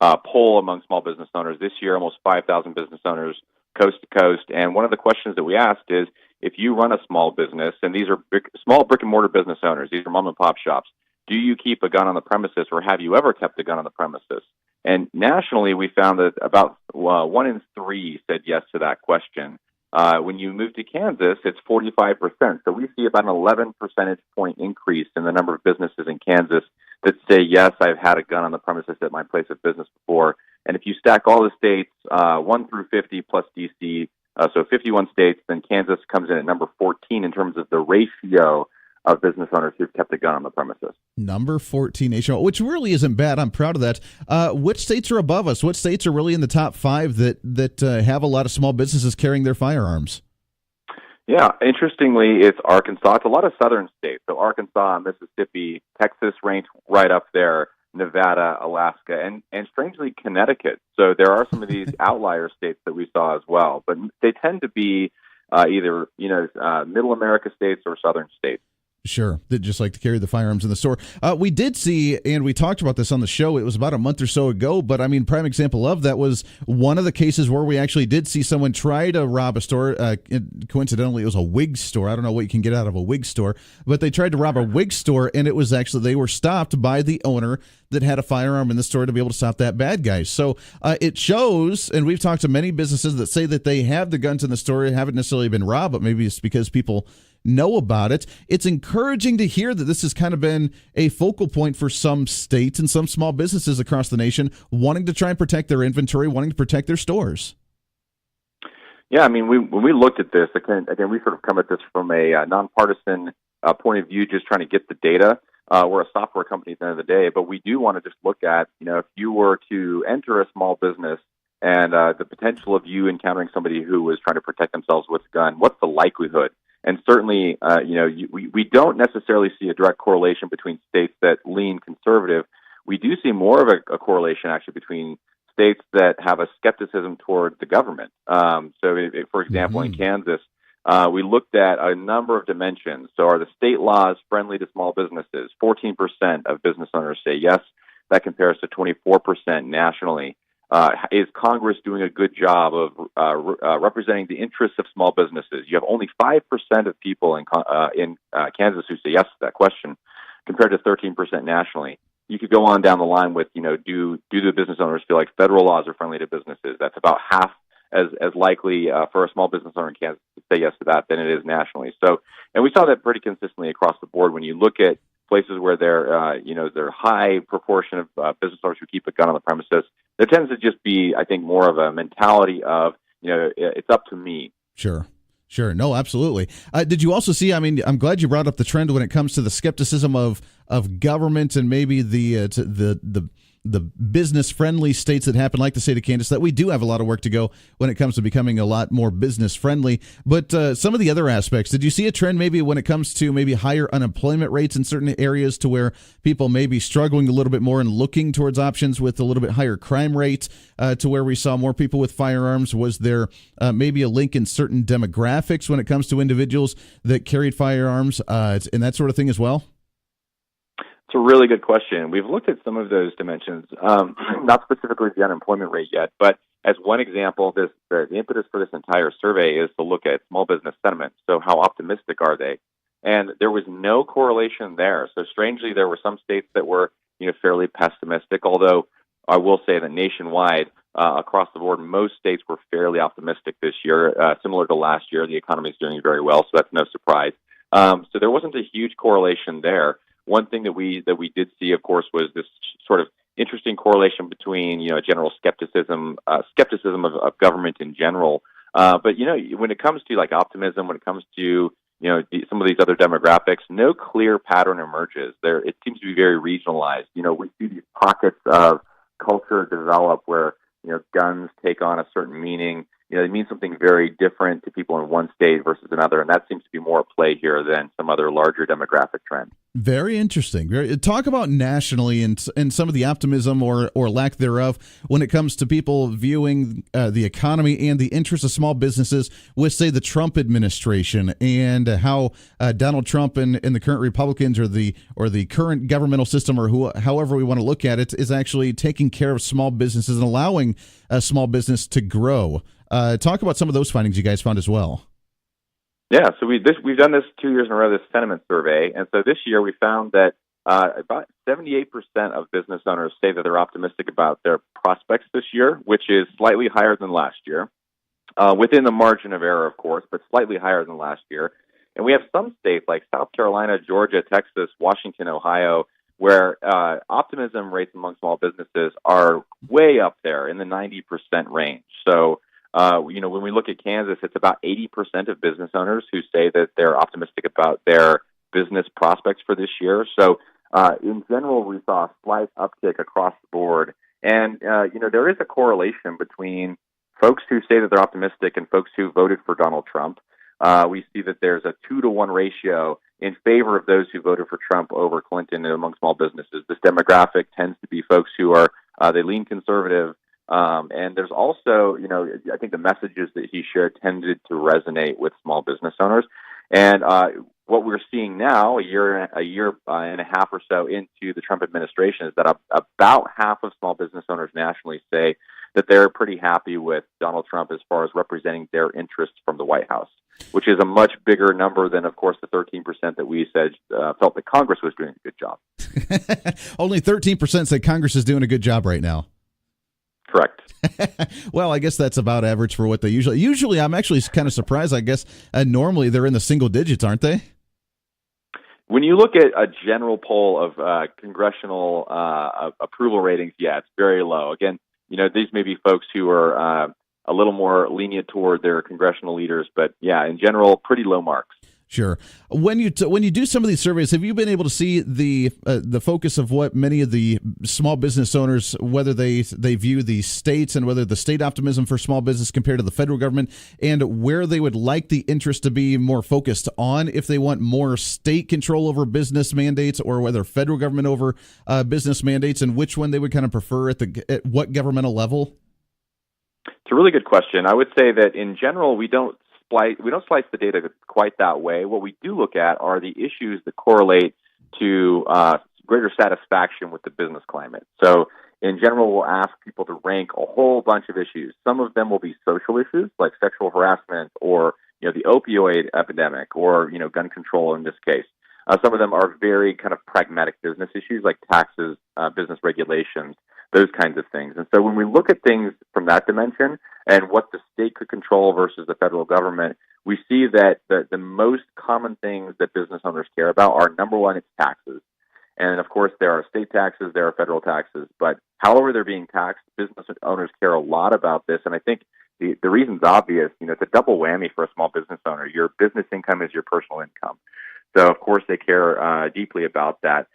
poll among small business owners. This year, almost 5,000 business owners coast to coast. And one of the questions that we asked is, if you run a small business, and these are small brick-and-mortar business owners, these are mom-and-pop shops, do you keep a gun on the premises, or have you ever kept a gun on the premises? And nationally, we found that about 1 in 3 said yes to that question. When you move to Kansas, it's 45%. So we see about an 11 percentage point increase in the number of businesses in Kansas that say, yes, I've had a gun on the premises at my place of business before. And if you stack all the states, 1 through 50 plus D.C., so 51 states, then Kansas comes in at number 14 in terms of the ratio of business owners who've kept a gun on the premises. Number 14 nationwide, which really isn't bad. I'm proud of that. Which states are above us? What states are really in the top 5 that have a lot of small businesses carrying their firearms? Yeah, interestingly, it's Arkansas. It's a lot of southern states. So Arkansas, Mississippi, Texas ranked right up there, Nevada, Alaska, and strangely, Connecticut. So there are some of these outlier states that we saw as well, but they tend to be either middle America states or southern states. Sure, that just like to carry the firearms in the store. We did see, and we talked about this on the show, it was about a month or so ago, but prime example of that was one of the cases where we actually did see someone try to rob a store. Coincidentally, it was a wig store. I don't know what you can get out of a wig store, but they tried to rob a wig store, and it was actually, they were stopped by the owner that had a firearm in the store to be able to stop that bad guy. So it shows, and we've talked to many businesses that say that they have the guns in the store, haven't necessarily been robbed, but maybe it's because people know about it. It's encouraging to hear that this has kind of been a focal point for some states and some small businesses across the nation wanting to try and protect their inventory, wanting to protect their stores. Yeah, when we looked at this, again, we sort of come at this from a nonpartisan point of view, just trying to get the data. We're a software company at the end of the day, but we do want to just look at, if you were to enter a small business and the potential of you encountering somebody who was trying to protect themselves with a gun, what's the likelihood? And certainly, we don't necessarily see a direct correlation between states that lean conservative. We do see more of a correlation actually between states that have a skepticism toward the government. For example, in Kansas, we looked at a number of dimensions. So are the state laws friendly to small businesses? 14% of business owners say yes. That compares to 24% nationally. Is Congress doing a good job of representing the interests of small businesses? You have only 5% of people in Kansas who say yes to that question, compared to 13% nationally. You could go on down the line with, do the business owners feel like federal laws are friendly to businesses? That's about half as likely for a small business owner in Kansas to say yes to that than it is nationally. So, and we saw that pretty consistently across the board. When you look at places where there are high proportion of business owners who keep a gun on the premises, there tends to just be, I think, more of a mentality of, it's up to me. Sure. No, absolutely. Did you also see, I'm glad you brought up the trend when it comes to the skepticism of government and maybe the business-friendly states that happen, like the state of Kansas, that we do have a lot of work to go when it comes to becoming a lot more business-friendly. But some of the other aspects, did you see a trend maybe when it comes to maybe higher unemployment rates in certain areas to where people may be struggling a little bit more and looking towards options with a little bit higher crime rate to where we saw more people with firearms? Was there maybe a link in certain demographics when it comes to individuals that carried firearms and that sort of thing as well? It's a really good question. We've looked at some of those dimensions, not specifically the unemployment rate yet, but as one example, the impetus for this entire survey is to look at small business sentiment. So how optimistic are they? And there was no correlation there. So strangely, there were some states that were fairly pessimistic, although I will say that nationwide, across the board, most states were fairly optimistic this year, similar to last year. The economy is doing very well, so that's no surprise. So there wasn't a huge correlation there. One thing that we did see, of course, was this sort of interesting correlation between general skepticism of government in general. But when it comes to like optimism, when it comes to some of these other demographics, no clear pattern emerges. It seems to be very regionalized. We see these pockets of culture develop where guns take on a certain meaning. They mean something very different to people in one state versus another, and that seems to be more at play here than some other larger demographic trend. Very interesting. Talk about nationally and some of the optimism or lack thereof when it comes to people viewing the economy and the interests of small businesses with, say, the Trump administration, and how Donald Trump and the current Republicans or the current governmental system, or however we want to look at it, is actually taking care of small businesses and allowing a small business to grow. Talk about some of those findings you guys found as well. Yeah, so we've done this 2 years in a row, this sentiment survey, and so this year we found that about 78% of business owners say that they're optimistic about their prospects this year, which is slightly higher than last year, within the margin of error, of course, but slightly higher than last year. And we have some states like South Carolina, Georgia, Texas, Washington, Ohio, where optimism rates among small businesses are way up there in the 90% range. So when we look at Kansas, it's about 80% of business owners who say that they're optimistic about their business prospects for this year. So in general, we saw a slight uptick across the board. And, there is a correlation between folks who say that they're optimistic and folks who voted for Donald Trump. We see that there's a 2-to-1 ratio in favor of those who voted for Trump over Clinton among small businesses. This demographic tends to be folks who are, they lean conservative. And there's also, I think the messages that he shared tended to resonate with small business owners. And what we're seeing now, a year and a half or so into the Trump administration, is that about half of small business owners nationally say that they're pretty happy with Donald Trump as far as representing their interests from the White House, which is a much bigger number than, of course, the 13% that we said felt that Congress was doing a good job. Only 13% say Congress is doing a good job right now. Correct. Well, I guess that's about average for what they usually I'm actually kind of surprised. I guess normally they're in the single digits, aren't they? When you look at a general poll of congressional approval ratings, yeah, it's very low. Again, these may be folks who are a little more lenient toward their congressional leaders, but yeah, in general, pretty low marks. Sure. When you do some of these surveys, have you been able to see the focus of what many of the small business owners, whether they view the states and whether the state optimism for small business compared to the federal government, and where they would like the interest to be more focused on, if they want more state control over business mandates or whether federal government over business mandates, and which one they would kind of prefer at what governmental level? It's a really good question. I would say that in general, we don't slice the data quite that way. What we do look at are the issues that correlate to greater satisfaction with the business climate. So in general, we'll ask people to rank a whole bunch of issues. Some of them will be social issues like sexual harassment or the opioid epidemic or gun control in this case. Some of them are very kind of pragmatic business issues like taxes, business regulations, those kinds of things. And so when we look at things from that dimension and what the state could control versus the federal government, we see that the most common things that business owners care about are, number one, it's taxes. And of course, there are state taxes, there are federal taxes, but however they're being taxed, business owners care a lot about this. And I think the reason's obvious. It's a double whammy for a small business owner. Your business income is your personal income. So of course, they care deeply about that.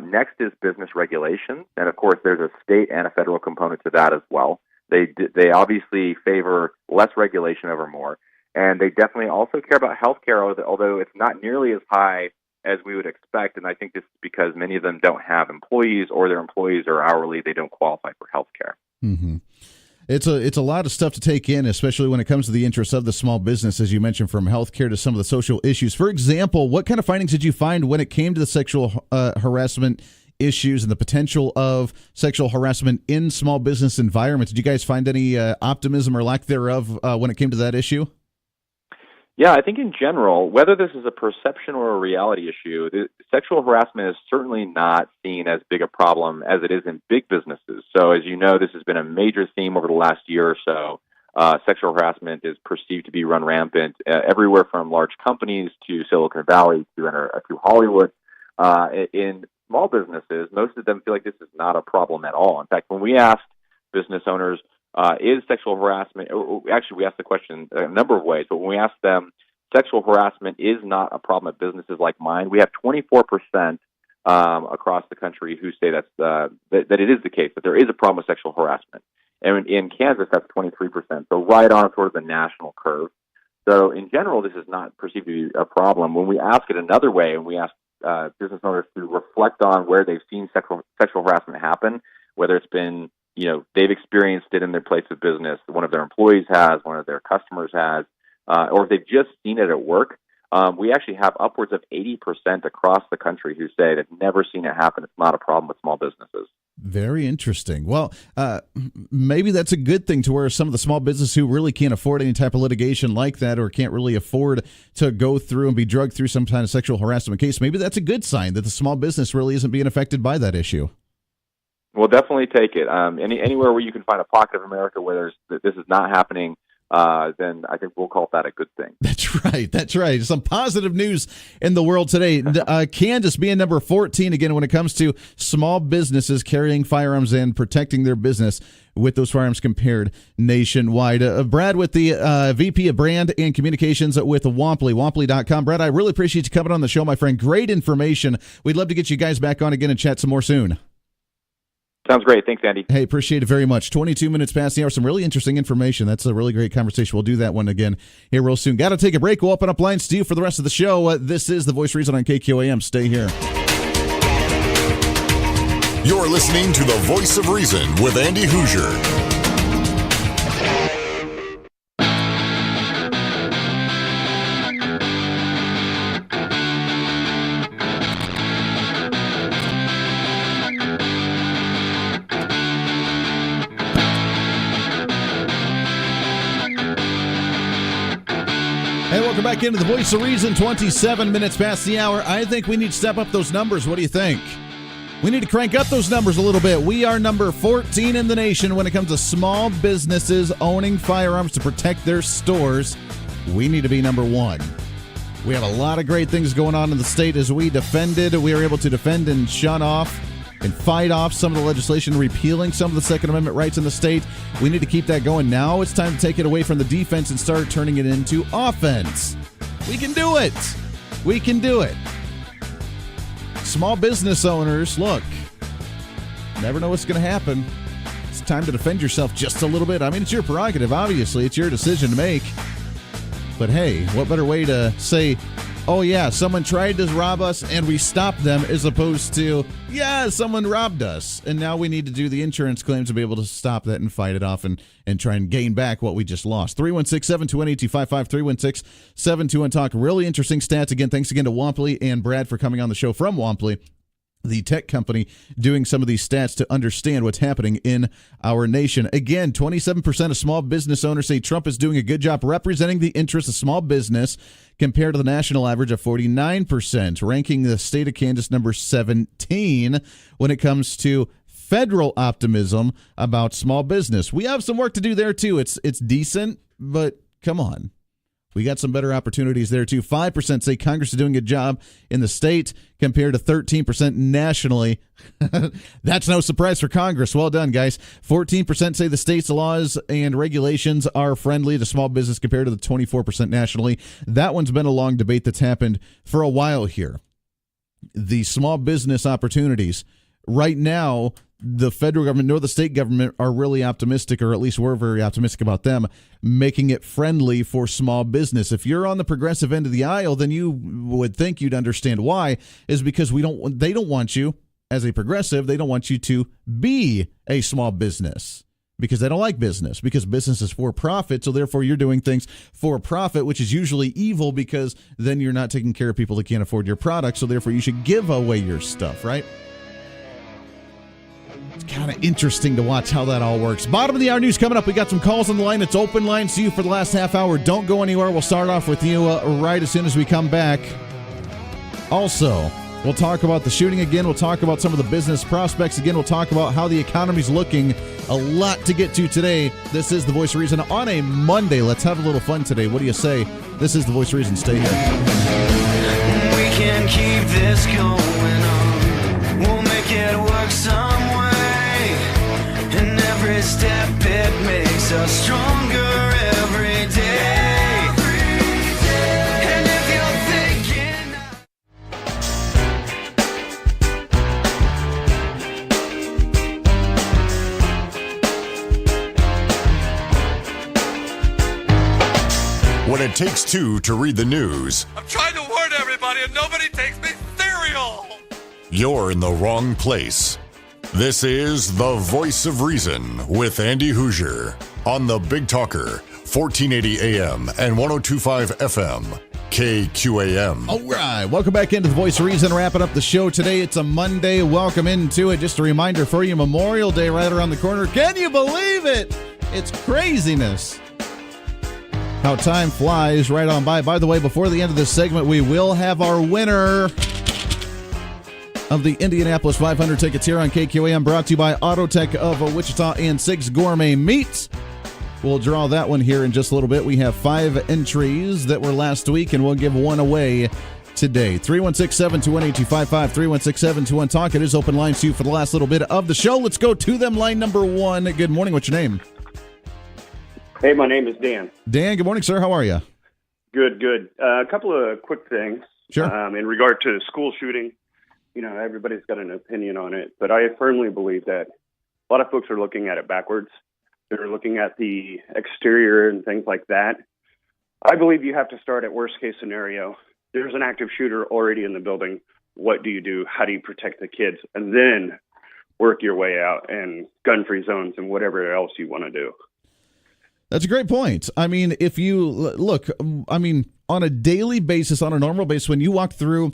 Next is business regulations, and of course, there's a state and a federal component to that as well. They obviously favor less regulation over more, and they definitely also care about healthcare, although it's not nearly as high as we would expect. And I think this is because many of them don't have employees, or their employees are hourly; they don't qualify for healthcare. Mm-hmm. It's a lot of stuff to take in, especially when it comes to the interests of the small business, as you mentioned, from healthcare to some of the social issues. For example, what kind of findings did you find when it came to the sexual harassment issues and the potential of sexual harassment in small business environments? Did you guys find any optimism or lack thereof when it came to that issue? Yeah, I think in general, whether this is a perception or a reality issue, sexual harassment is certainly not seen as big a problem as it is in big businesses. So as you know, this has been a major theme over the last year or so. Sexual harassment is perceived to be run rampant everywhere from large companies to Silicon Valley to Hollywood. In small businesses, most of them feel like this is not a problem at all. In fact, when we asked business owners, is sexual harassment, actually we asked the question a number of ways, but when we asked them, sexual harassment is not a problem at businesses like mine, we have 24% across the country who say that it is the case, that there is a problem with sexual harassment. And in Kansas, that's 23%, so right on sort of the national curve. So in general, this is not perceived to be a problem. When we ask it another way, and we ask business owners to reflect on where they've seen sexual harassment happen, whether it's been they've experienced it in their place of business, one of their employees has, one of their customers has, or if they've just seen it at work. We actually have upwards of 80% across the country who say they've never seen it happen. It's not a problem with small businesses. Very interesting. Well, maybe that's a good thing, to where some of the small businesses who really can't afford any type of litigation like that, or can't really afford to go through and be drugged through some kind of sexual harassment case, maybe that's a good sign that the small business really isn't being affected by that issue. We'll definitely take it. Anywhere where you can find a pocket of America where this is not happening, then I think we'll call that a good thing. That's right. That's right. Some positive news in the world today. Kansas being number 14 again when it comes to small businesses carrying firearms and protecting their business with those firearms compared nationwide. Brad with the VP of Brand and Communications with Womply, Womply.com. Brad, I really appreciate you coming on the show, my friend. Great information. We'd love to get you guys back on again and chat some more soon. Sounds great. Thanks, Andy. Hey, appreciate it very much. 22 minutes past the hour. Some really interesting information. That's a really great conversation. We'll do that one again here real soon. Got to take a break. We'll open up lines to you for the rest of the show. This is The Voice of Reason on KQAM. Stay here. You're listening to The Voice of Reason with Andy Hoosier. Hey, welcome back into The Voice of Reason. 27 minutes past the hour. I think we need to step up those numbers. What do you think? We need to crank up those numbers a little bit. We are number 14 in the nation when it comes to small businesses owning firearms to protect their stores. We need to be number 1. We have a lot of great things going on in the state as we were able to defend and shun off and fight off some of the legislation repealing some of the Second Amendment rights in the state. We need to keep that going. Now it's time to take it away from the defense and start turning it into offense. We can do it. We can do it. Small business owners, look, never know what's going to happen. It's time to defend yourself just a little bit. I mean, it's your prerogative, obviously. It's your decision to make. But hey, what better way to say, oh yeah, someone tried to rob us and we stopped them, as opposed to, yeah, someone robbed us and now we need to do the insurance claims to be able to stop that and fight it off and try and gain back what we just lost. 316-721-8255, 316-721-TALK. Really interesting stats. Again, thanks again to Womply and Brad for coming on the show from Womply, the tech company, doing some of these stats to understand what's happening in our nation. Again, 27% of small business owners say Trump is doing a good job representing the interests of small business compared to the national average of 49%, ranking the state of Kansas number 17 when it comes to federal optimism about small business. We have some work to do there, too. It's decent, but come on. We got some better opportunities there, too. 5% say Congress is doing a good job in the state compared to 13% nationally. That's no surprise for Congress. Well done, guys. 14% say the state's laws and regulations are friendly to small business compared to the 24% nationally. That one's been a long debate that's happened for a while here. The small business opportunities. Right now, the federal government nor the state government are really optimistic, or at least we're very optimistic about them, making it friendly for small business. If you're on the progressive end of the aisle, then you would think you'd understand why, is because they don't want you, as a progressive, they don't want you to be a small business. Because they don't like business, because business is for profit, so therefore you're doing things for profit, which is usually evil, because then you're not taking care of people that can't afford your product, so therefore you should give away your stuff, right? It's kind of interesting to watch how that all works. Bottom of the hour news coming up. We got some calls on the line. It's open line. See you for the last half hour. Don't go anywhere. We'll start off with you right as soon as we come back. Also, we'll talk about the shooting again. We'll talk about some of the business prospects again. We'll talk about how the economy's looking. A lot to get to today. This is The Voice of Reason on a Monday. Let's have a little fun today. What do you say? This is The Voice of Reason. Stay here. We can keep this going on. We'll make it work some way. And every step it makes us stronger every day. And if you're thinking When it takes two to read the news, I'm trying to warn everybody and nobody takes me cereal. you're in the wrong place. This is The Voice of Reason with Andy Hoosier on the Big Talker, 1480 AM and 1025 FM, KQAM. All right. Welcome back into The Voice of Reason. Wrapping up the show today. It's a Monday. Welcome into it. Just a reminder for you, Memorial Day right around the corner. Can you believe it? It's craziness. How time flies right on by. By the way, before the end of this segment, we will have our winner of the Indianapolis 500 tickets here on KQAM, brought to you by Autotech of Wichita and Sig's Gourmet Meats. We'll draw that one here in just a little bit. We have 5 entries that were last week, and we'll give one away today. 316-721-8255, 316-721-TALK. It is open lines to you for the last little bit of the show. Let's go to them. Line number 1. Good morning. What's your name? Hey, my name is Dan. Dan, good morning, sir. How are you? Good, good. A couple of quick things. Sure. In regard to school shooting, you know, everybody's got an opinion on it, but I firmly believe that a lot of folks are looking at it backwards. They're looking at the exterior and things like that. I believe you have to start at worst case scenario. There's an active shooter already in the building. What do you do? How do you protect the kids? And then work your way out and gun-free zones and whatever else you want to do. That's a great point. I mean, if you look, I mean, on a daily basis, on a normal basis, when you walk through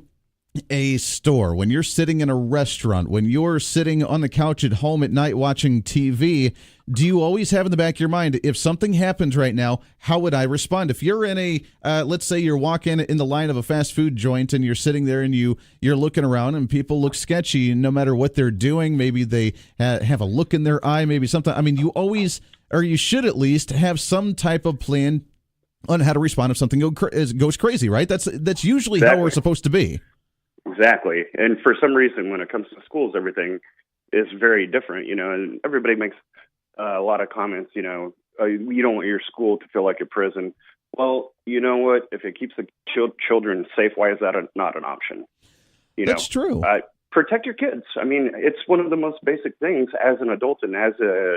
a store, when you're sitting in a restaurant, when you're sitting on the couch at home at night watching TV, do you always have in the back of your mind, if something happens right now, how would I respond? If you're in a, let's say you're walking in the line of a fast food joint and you're sitting there and you're looking around and people look sketchy no matter what they're doing, maybe they have a look in their eye, maybe something. I mean, you always, or you should at least have some type of plan on how to respond if something goes crazy, right? That's usually Exactly. how we're supposed to be. Exactly. And for some reason, when it comes to schools, everything is very different, you know, and everybody makes a lot of comments, you know, you don't want your school to feel like a prison. Well, you know what? If it keeps the children safe, why is that not an option? That's true. Protect your kids. I mean, it's one of the most basic things as an adult and as a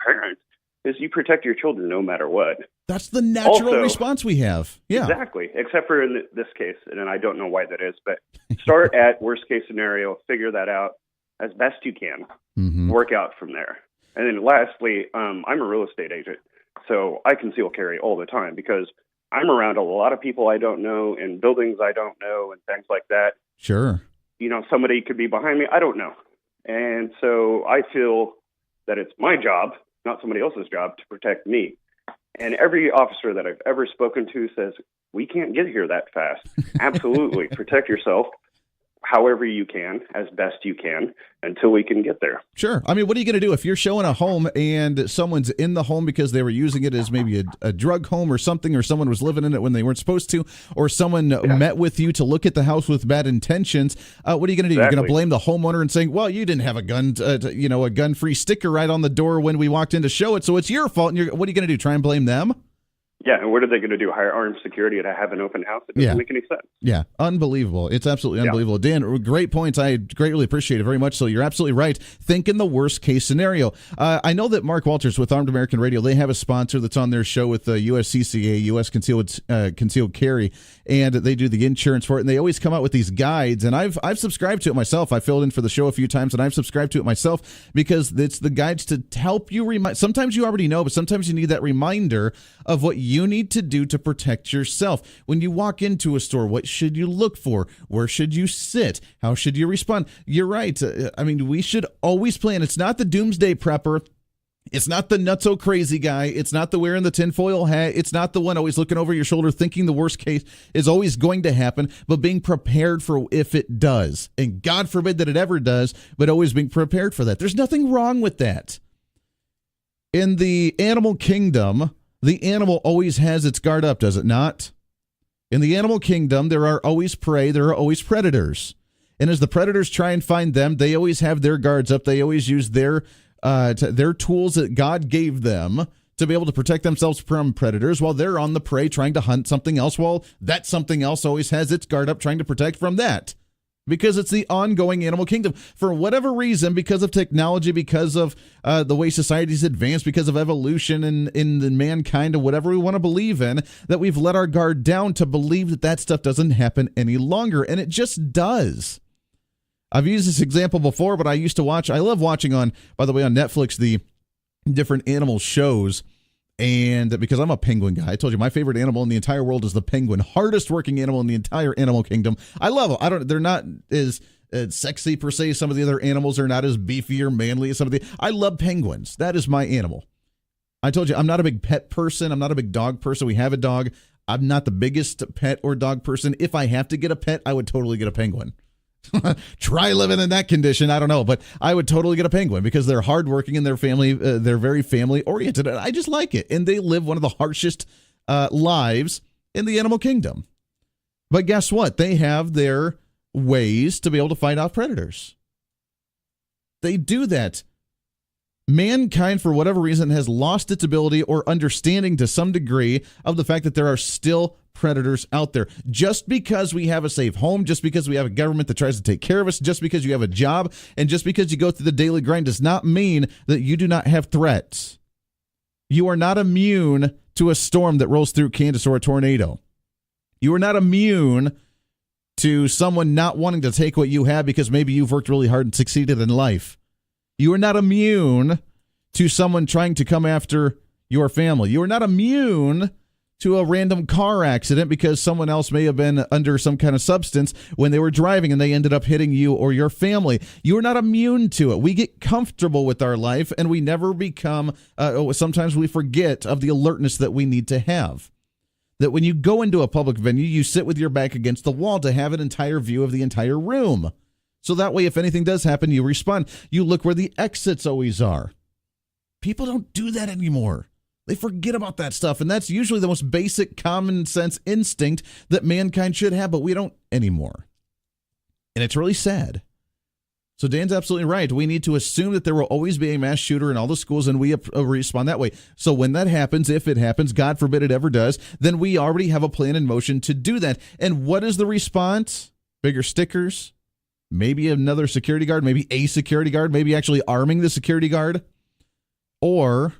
parent is you protect your children no matter what. That's the natural response we have. Yeah, exactly. Except for in this case, and I don't know why that is, but start at worst case scenario, figure that out as best you can, work out from there. And then lastly, I'm a real estate agent, so I conceal carry all the time because I'm around a lot of people I don't know in buildings I don't know and things like that. Sure. Somebody could be behind me. I don't know. And so I feel that it's my job, not somebody else's job, to protect me. And every officer that I've ever spoken to says, we can't get here that fast. Absolutely. Protect yourself however you can, as best you can, until we can get there. Sure. I mean, what are you going to do if you're showing a home and someone's in the home because they were using it as maybe a drug home or something, or someone was living in it when they weren't supposed to, or someone met with you to look at the house with bad intentions? What are you going to do? You're going to blame the homeowner and saying, well, you didn't have a gun, a gun-free sticker right on the door when we walked in to show it, so it's your fault. And what are you going to do? Try and blame them? Yeah, and what are they going to do? Hire armed security to have an open house? It doesn't make any sense. Yeah, unbelievable. It's absolutely unbelievable. Dan, great points. I greatly appreciate it very much. So you're absolutely right. Think in the worst case scenario. I know that Mark Walters with Armed American Radio, they have a sponsor that's on their show with the USCCA, U.S. Concealed Carry, and they do the insurance for it. And they always come out with these guides, and I've subscribed to it myself. I filled in for the show a few times, and I've subscribed to it myself because it's the guides to help you remind. Sometimes you already know, but sometimes you need that reminder of what you need to do to protect yourself. When you walk into a store, what should you look for? Where should you sit? How should you respond? You're right. I mean, we should always plan. It's not the doomsday prepper. It's not the nutso crazy guy. It's not the wearing the tinfoil hat. It's not the one always looking over your shoulder thinking the worst case is always going to happen, but being prepared for if it does. And God forbid that it ever does, but always being prepared for that. There's nothing wrong with that. In the animal kingdom, the animal always has its guard up, does it not? In the animal kingdom, there are always prey, there are always predators. And as the predators try and find them, they always have their guards up. They always use their tools that God gave them to be able to protect themselves from predators while they're on the prey trying to hunt something else, while that something else always has its guard up trying to protect from that. Because it's the ongoing animal kingdom. For whatever reason, because of technology, because of the way society's advanced, because of evolution and in the mankind, or whatever we want to believe in, that we've let our guard down to believe that that stuff doesn't happen any longer. And it just does. I've used this example before, but I love watching on Netflix, the different animal shows. And because I'm a penguin guy, I told you my favorite animal in the entire world is the penguin. Hardest working animal in the entire animal kingdom. I love them. They're not as sexy per se. Some of the other animals are not as beefy or manly as some of the. I love penguins. That is my animal. I told you I'm not a big pet person. I'm not a big dog person. We have a dog. I'm not the biggest pet or dog person. If I have to get a pet, I would totally get a penguin. Try living in that condition. I don't know, but I would totally get a penguin because they're hardworking and they're very family oriented. I just like it. And they live one of the harshest lives in the animal kingdom. But guess what? They have their ways to be able to fight off predators. They do that. Mankind, for whatever reason, has lost its ability or understanding to some degree of the fact that there are still predators out there. Just because we have a safe home, just because we have a government that tries to take care of us, just because you have a job, and just because you go through the daily grind does not mean that you do not have threats. You are not immune to a storm that rolls through Kansas or a tornado. You are not immune to someone not wanting to take what you have because maybe you've worked really hard and succeeded in life. You are not immune to someone trying to come after your family. You are not immune to a random car accident because someone else may have been under some kind of substance when they were driving and they ended up hitting you or your family. You are not immune to it. We get comfortable with our life and we never become, sometimes we forget of the alertness that we need to have. That when you go into a public venue, you sit with your back against the wall to have an entire view of the entire room. So that way, if anything does happen, you respond. You look where the exits always are. People don't do that anymore. They forget about that stuff, and that's usually the most basic common sense instinct that mankind should have, but we don't anymore. And it's really sad. So Dan's absolutely right. We need to assume that there will always be a mass shooter in all the schools, and we respond that way. So when that happens, if it happens, God forbid it ever does, then we already have a plan in motion to do that. And what is the response? Bigger stickers, maybe another security guard, maybe a security guard, maybe actually arming the security guard, or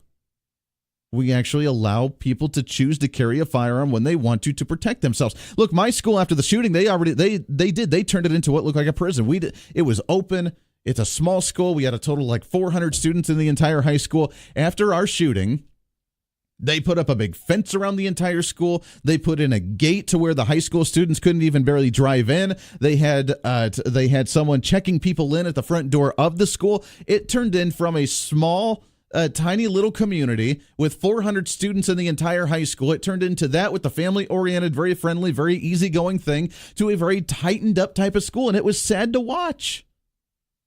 we actually allow people to choose to carry a firearm when they want to protect themselves. Look, my school after the shooting, they turned it into what looked like a prison. It was open. It's a small school. We had a total of like 400 students in the entire high school. After our shooting, they put up a big fence around the entire school. They put in a gate to where the high school students couldn't even barely drive in. They had someone checking people in at the front door of the school. It turned in from a small tiny little community with 400 students in the entire high school. It turned into that with the family-oriented, very friendly, very easygoing thing to a very tightened-up type of school, and it was sad to watch.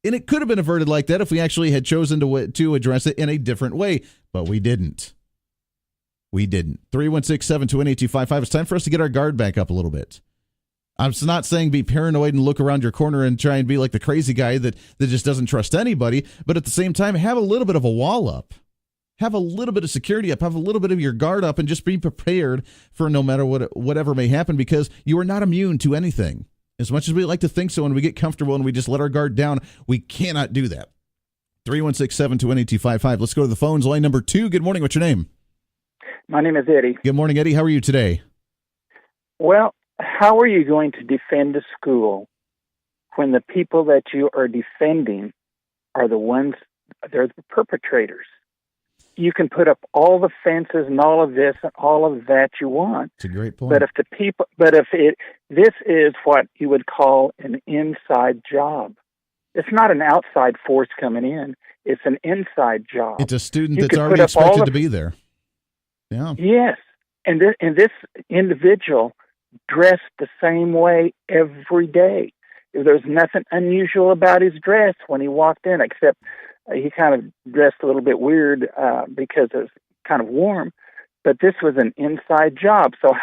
And it could have been averted like that if we actually had chosen to address it in a different way, but we didn't. We didn't. 316-721-8255. It's time for us to get our guard back up a little bit. I'm not saying be paranoid and look around your corner and try and be like the crazy guy that just doesn't trust anybody, but at the same time, have a little bit of a wall up. Have a little bit of security up. Have a little bit of your guard up and just be prepared for no matter whatever may happen, because you are not immune to anything. As much as we like to think so and we get comfortable and we just let our guard down, we cannot do that. 316-721-8255. Let's go to the phones. Line number 2. Good morning. What's your name? My name is Eddie. Good morning, Eddie. How are you today? Well, how are you going to defend a school when the people that you are defending are they're the perpetrators? You can put up all the fences and all of this and all of that you want. It's a great point. This is what you would call an inside job. It's not an outside force coming in. It's an inside job. It's a student that's already expected to be there. Yeah. Yes. And this individual dressed the same way every day. There's nothing unusual about his dress when he walked in, except he kind of dressed a little bit weird because it was kind of warm. But this was an inside job. So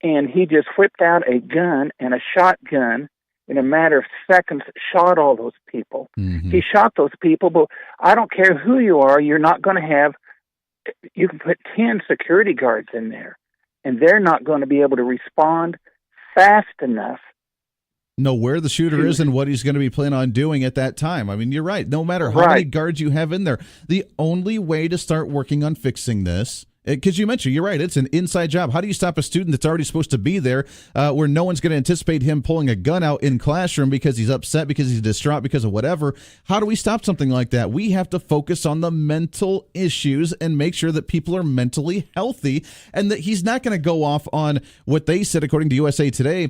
and he just whipped out a gun and a shotgun in a matter of seconds, shot all those people. Mm-hmm. He shot those people, but I don't care who you are, you're not going to have, you can put 10 security guards in there, and they're not going to be able to respond fast enough. Know where the shooter is and what he's going to be planning on doing at that time. I mean, you're right. No matter how many guards you have in there, the only way to start working on fixing this, because you mentioned, you're right, it's an inside job. How do you stop a student that's already supposed to be there where no one's going to anticipate him pulling a gun out in classroom because he's upset, because he's distraught, because of whatever? How do we stop something like that? We have to focus on the mental issues and make sure that people are mentally healthy, and that he's not going to go off on what they said, according to USA Today,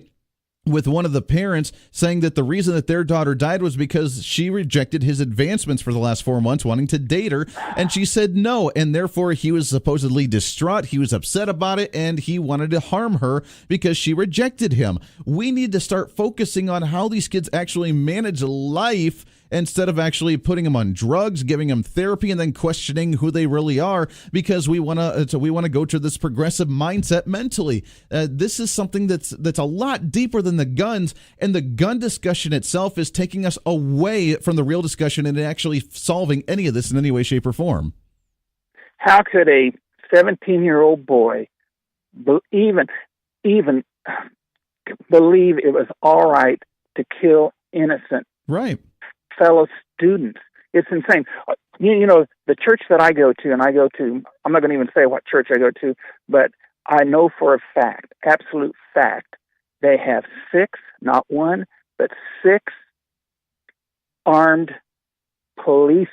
with one of the parents saying that the reason that their daughter died was because she rejected his advancements for the last 4 months, wanting to date her, and she said no, and therefore he was supposedly distraught, he was upset about it, and he wanted to harm her because she rejected him. We need to start focusing on how these kids actually manage life instead of actually putting them on drugs, giving them therapy, and then questioning who they really are, because we want to go to this progressive mindset mentally. This is something that's a lot deeper than the guns, and the gun discussion itself is taking us away from the real discussion and actually solving any of this in any way, shape, or form. How could a 17-year-old boy even believe it was all right to kill innocent fellow students? It's insane. You know, the church that I go to, I'm not going to even say what church I go to, but I know for a fact, absolute fact, they have 6, not 1, but 6 armed police,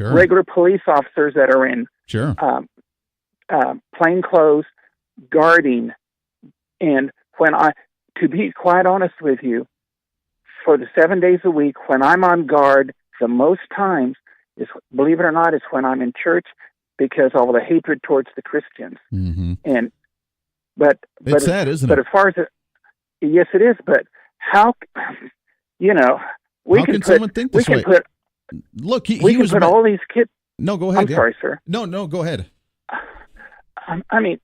regular police officers that are in plain clothes, guarding. And to be quite honest with you, for the 7 days a week, when I'm on guard, the most times is, believe it or not, is when I'm in church, because of the hatred towards the Christians. Mm-hmm. But it's sad, isn't it? But as far as yes, it is. But how, we can put. Look, he can was put all these kids. No, go ahead. I'm sorry, sir. No, go ahead. I mean,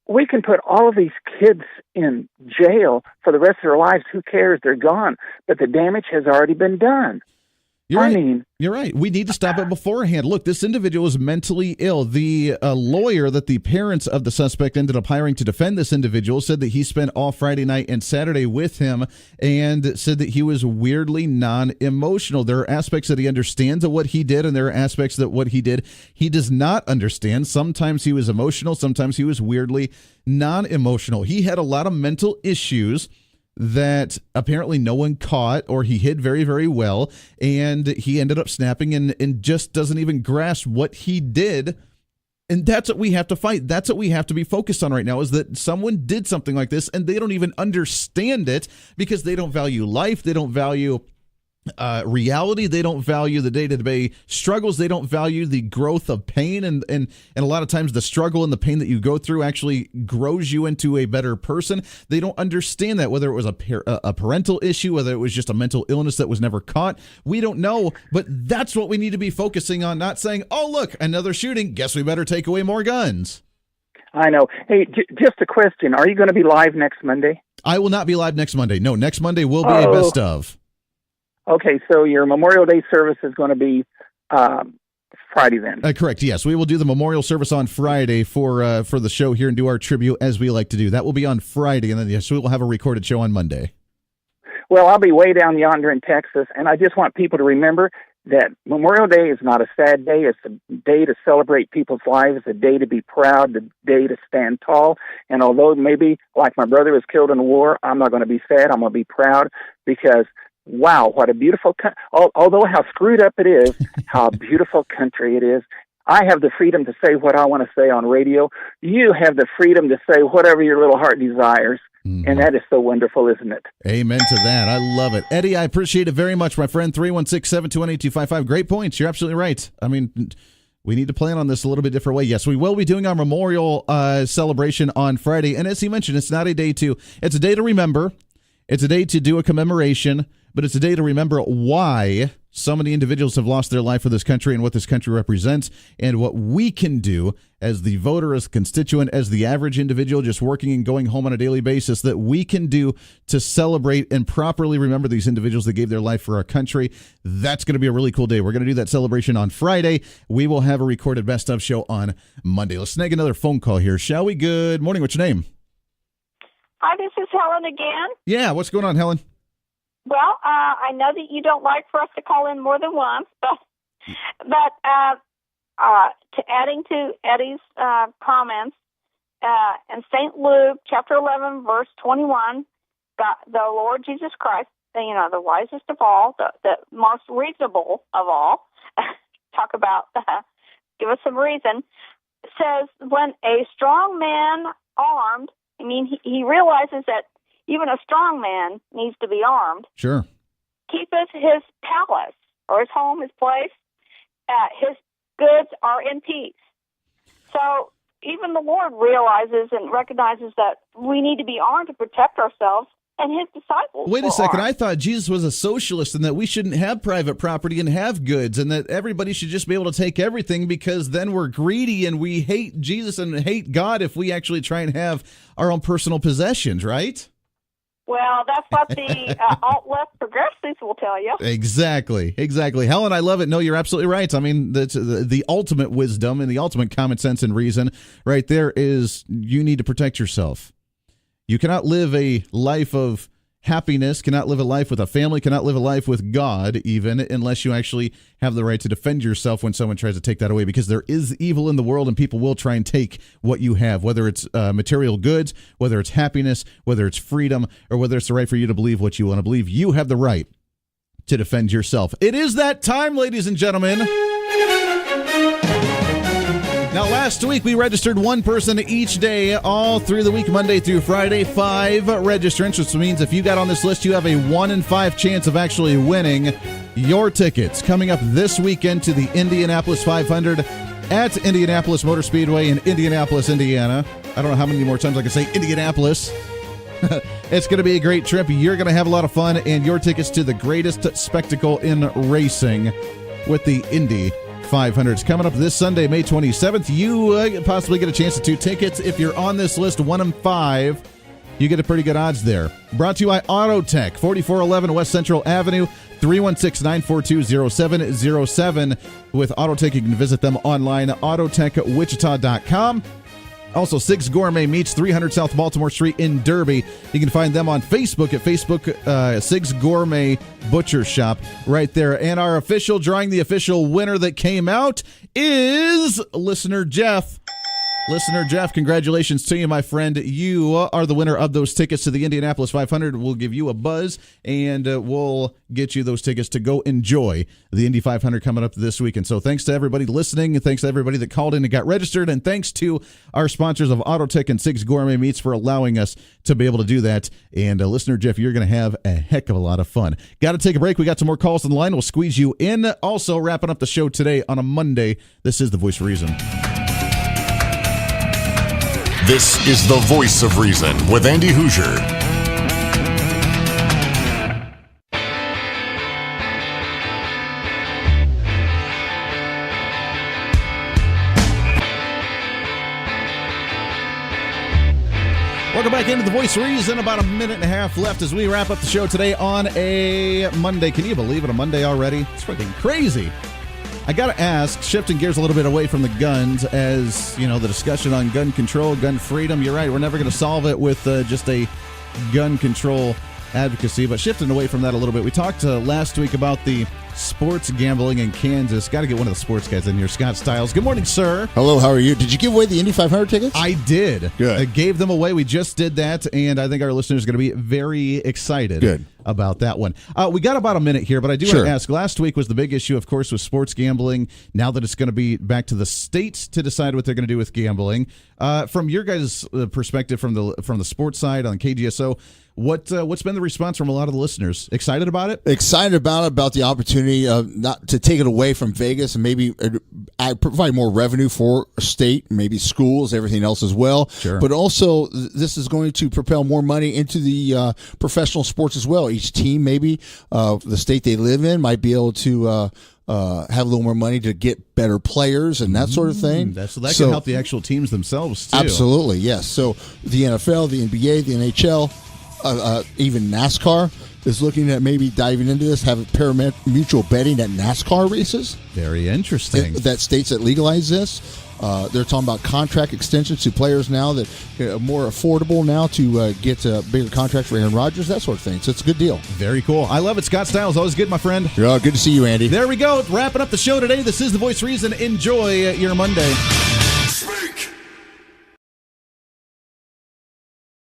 we can put all of these kids in jail for the rest of their lives. Who cares? They're gone. But the damage has already been done. You're right. We need to stop it beforehand. Look, this individual is mentally ill. The lawyer that the parents of the suspect ended up hiring to defend this individual said that he spent all Friday night and Saturday with him and said that he was weirdly non-emotional. There are aspects that he understands of what he did, and there are aspects that what he did he does not understand. Sometimes he was emotional. Sometimes he was weirdly non-emotional. He had a lot of mental issues that apparently no one caught, or he hid very, very well, and he ended up snapping and just doesn't even grasp what he did. And that's what we have to fight. That's what we have to be focused on right now, is that someone did something like this and they don't even understand it because they don't value life. They don't value reality. They don't value the day-to-day struggles. They don't value the growth of pain, and a lot of times the struggle and the pain that you go through actually grows you into a better person. They don't understand that, whether it was a parental issue, whether it was just a mental illness that was never caught. We don't know, but that's what we need to be focusing on, not saying, oh, look, another shooting, guess we better take away more guns. I know. Hey, just a question. Are you going to be live next Monday? I will not be live next Monday. No, next Monday will be a best of. Okay, so your Memorial Day service is going to be Friday then. Correct. Yes, we will do the memorial service on Friday for the show here and do our tribute as we like to do. That will be on Friday, and then yes, we will have a recorded show on Monday. Well, I'll be way down yonder in Texas, and I just want people to remember that Memorial Day is not a sad day. It's a day to celebrate people's lives, a day to be proud, a day to stand tall. And although maybe, like my brother was killed in the war, I'm not going to be sad. I'm going to be proud because wow, what a beautiful although how screwed up it is, how beautiful country it is. I have the freedom to say what I want to say on radio. You have the freedom to say whatever your little heart desires. Mm-hmm. And that is so wonderful, isn't it? Amen to that. I love it. Eddie, I appreciate it very much, my friend. 316-721-8255. Great points. You're absolutely right. I mean, we need to plan on this a little bit different way. Yes, we will be doing our memorial celebration on Friday. And as he mentioned, it's not a day it's a day to remember. It's a day to do a commemoration, but it's a day to remember why so many individuals have lost their life for this country and what this country represents, and what we can do as the voter, as constituent, as the average individual just working and going home on a daily basis, that we can do to celebrate and properly remember these individuals that gave their life for our country. That's going to be a really cool day. We're going to do that celebration on Friday. We will have a recorded best of show on Monday. Let's snag another phone call here, shall we? Good morning. What's your name? Hi, this is Helen again. Yeah, what's going on, Helen? Well, I know that you don't like for us to call in more than once, but to adding to Eddie's comments, in St. Luke chapter 11, verse 21, the Lord Jesus Christ, the wisest of all, the most reasonable of all, talk about, give us some reason, says when a strong man armed, he realizes that even a strong man needs to be armed. Sure. Keepeth his palace, or his home, his place, his goods are in peace. So even the Lord realizes and recognizes that we need to be armed to protect ourselves, and his disciples. Wait a second. I thought Jesus was a socialist and that we shouldn't have private property and have goods, and that everybody should just be able to take everything, because then we're greedy and we hate Jesus and hate God if we actually try and have our own personal possessions, right? Well, that's what the alt-left progressives will tell you. Exactly. Helen, I love it. No, you're absolutely right. I mean, the ultimate wisdom and the ultimate common sense and reason right there is you need to protect yourself. You cannot live a life of happiness, cannot live a life with a family, cannot live a life with God even, unless you actually have the right to defend yourself when someone tries to take that away, because there is evil in the world and people will try and take what you have, whether it's material goods, whether it's happiness, whether it's freedom, or whether it's the right for you to believe what you want to believe. You have the right to defend yourself. It is that time, ladies and gentlemen. Now, last week, we registered one person each day all through the week, Monday through Friday, 5 registrants, which means if you got on this list, you have a 1 in 5 chance of actually winning your tickets. Coming up this weekend to the Indianapolis 500 at Indianapolis Motor Speedway in Indianapolis, Indiana. I don't know how many more times I can say Indianapolis. It's going to be a great trip. You're going to have a lot of fun, and your tickets to the greatest spectacle in racing with the Indy 500. It's coming up this Sunday, May 27th. You possibly get a chance at 2 tickets. If you're on this list, 1 in 5, you get a pretty good odds there. Brought to you by Autotech, 4411 West Central Avenue, 316-942-0707. With Autotech, you can visit them online, autotechwichita.com. Also, Sig's Gourmet Meats, 300 South Baltimore Street in Derby. You can find them on Facebook at Sig's Gourmet Butcher Shop right there. And our official drawing, the official winner that came out is Listener Jeff. Listener Jeff, congratulations to you, my friend. You are the winner of those tickets to the Indianapolis 500. We'll give you a buzz, and we'll get you those tickets to go enjoy the Indy 500 coming up this weekend. So thanks to everybody listening, and thanks to everybody that called in and got registered, and thanks to our sponsors of Autotech and Sig's Gourmet Meats for allowing us to be able to do that. And Listener Jeff, you're going to have a heck of a lot of fun. Got to take a break. We got some more calls on the line. We'll squeeze you in. Also, wrapping up the show today on a Monday, this is The Voice of Reason. This is The Voice of Reason with Andy Hoosier. Welcome back into The Voice of Reason. About a minute and a half left as we wrap up the show today on a Monday. Can you believe it? A Monday already? It's freaking crazy. I got to ask, shifting gears a little bit away from the guns, as, you know, the discussion on gun control, gun freedom. You're right. We're never going to solve it with just a gun control advocacy, but shifting away from that a little bit. We talked last week about the sports gambling in Kansas. Got to get one of the sports guys in here, Scott Stiles. Good morning, sir. Hello, how are you? Did you give away the Indy 500 tickets? I did. Good. I gave them away. We just did that, and I think our listeners are going to be very excited about that one. We got about a minute here, but I do want to ask, last week was the big issue, of course, with sports gambling. Now that it's going to be back to the states to decide what they're going to do with gambling. From your guys' perspective, from the sports side on KGSO, what's been the response from a lot of the listeners? Excited about it? Excited about the opportunity not to take it away from Vegas and maybe provide more revenue for a state, maybe schools, everything else as well. Sure. But also, this is going to propel more money into the professional sports as well. Each team, maybe the state they live in, might be able to have a little more money to get better players and that sort of thing. That can help the actual teams themselves, too. Absolutely, yes. So the NFL, the NBA, the NHL, even NASCAR is looking at maybe diving into this, having pari-mutuel betting at NASCAR races. Very interesting. That states that legalize this. They're talking about contract extensions to players now that are more affordable now to get bigger contracts for Aaron Rodgers, that sort of thing. So it's a good deal. Very cool. I love it. Scott Stiles, always good, my friend. Yeah, good to see you, Andy. There we go. Wrapping up the show today. This is The Voice of Reason. Enjoy your Monday.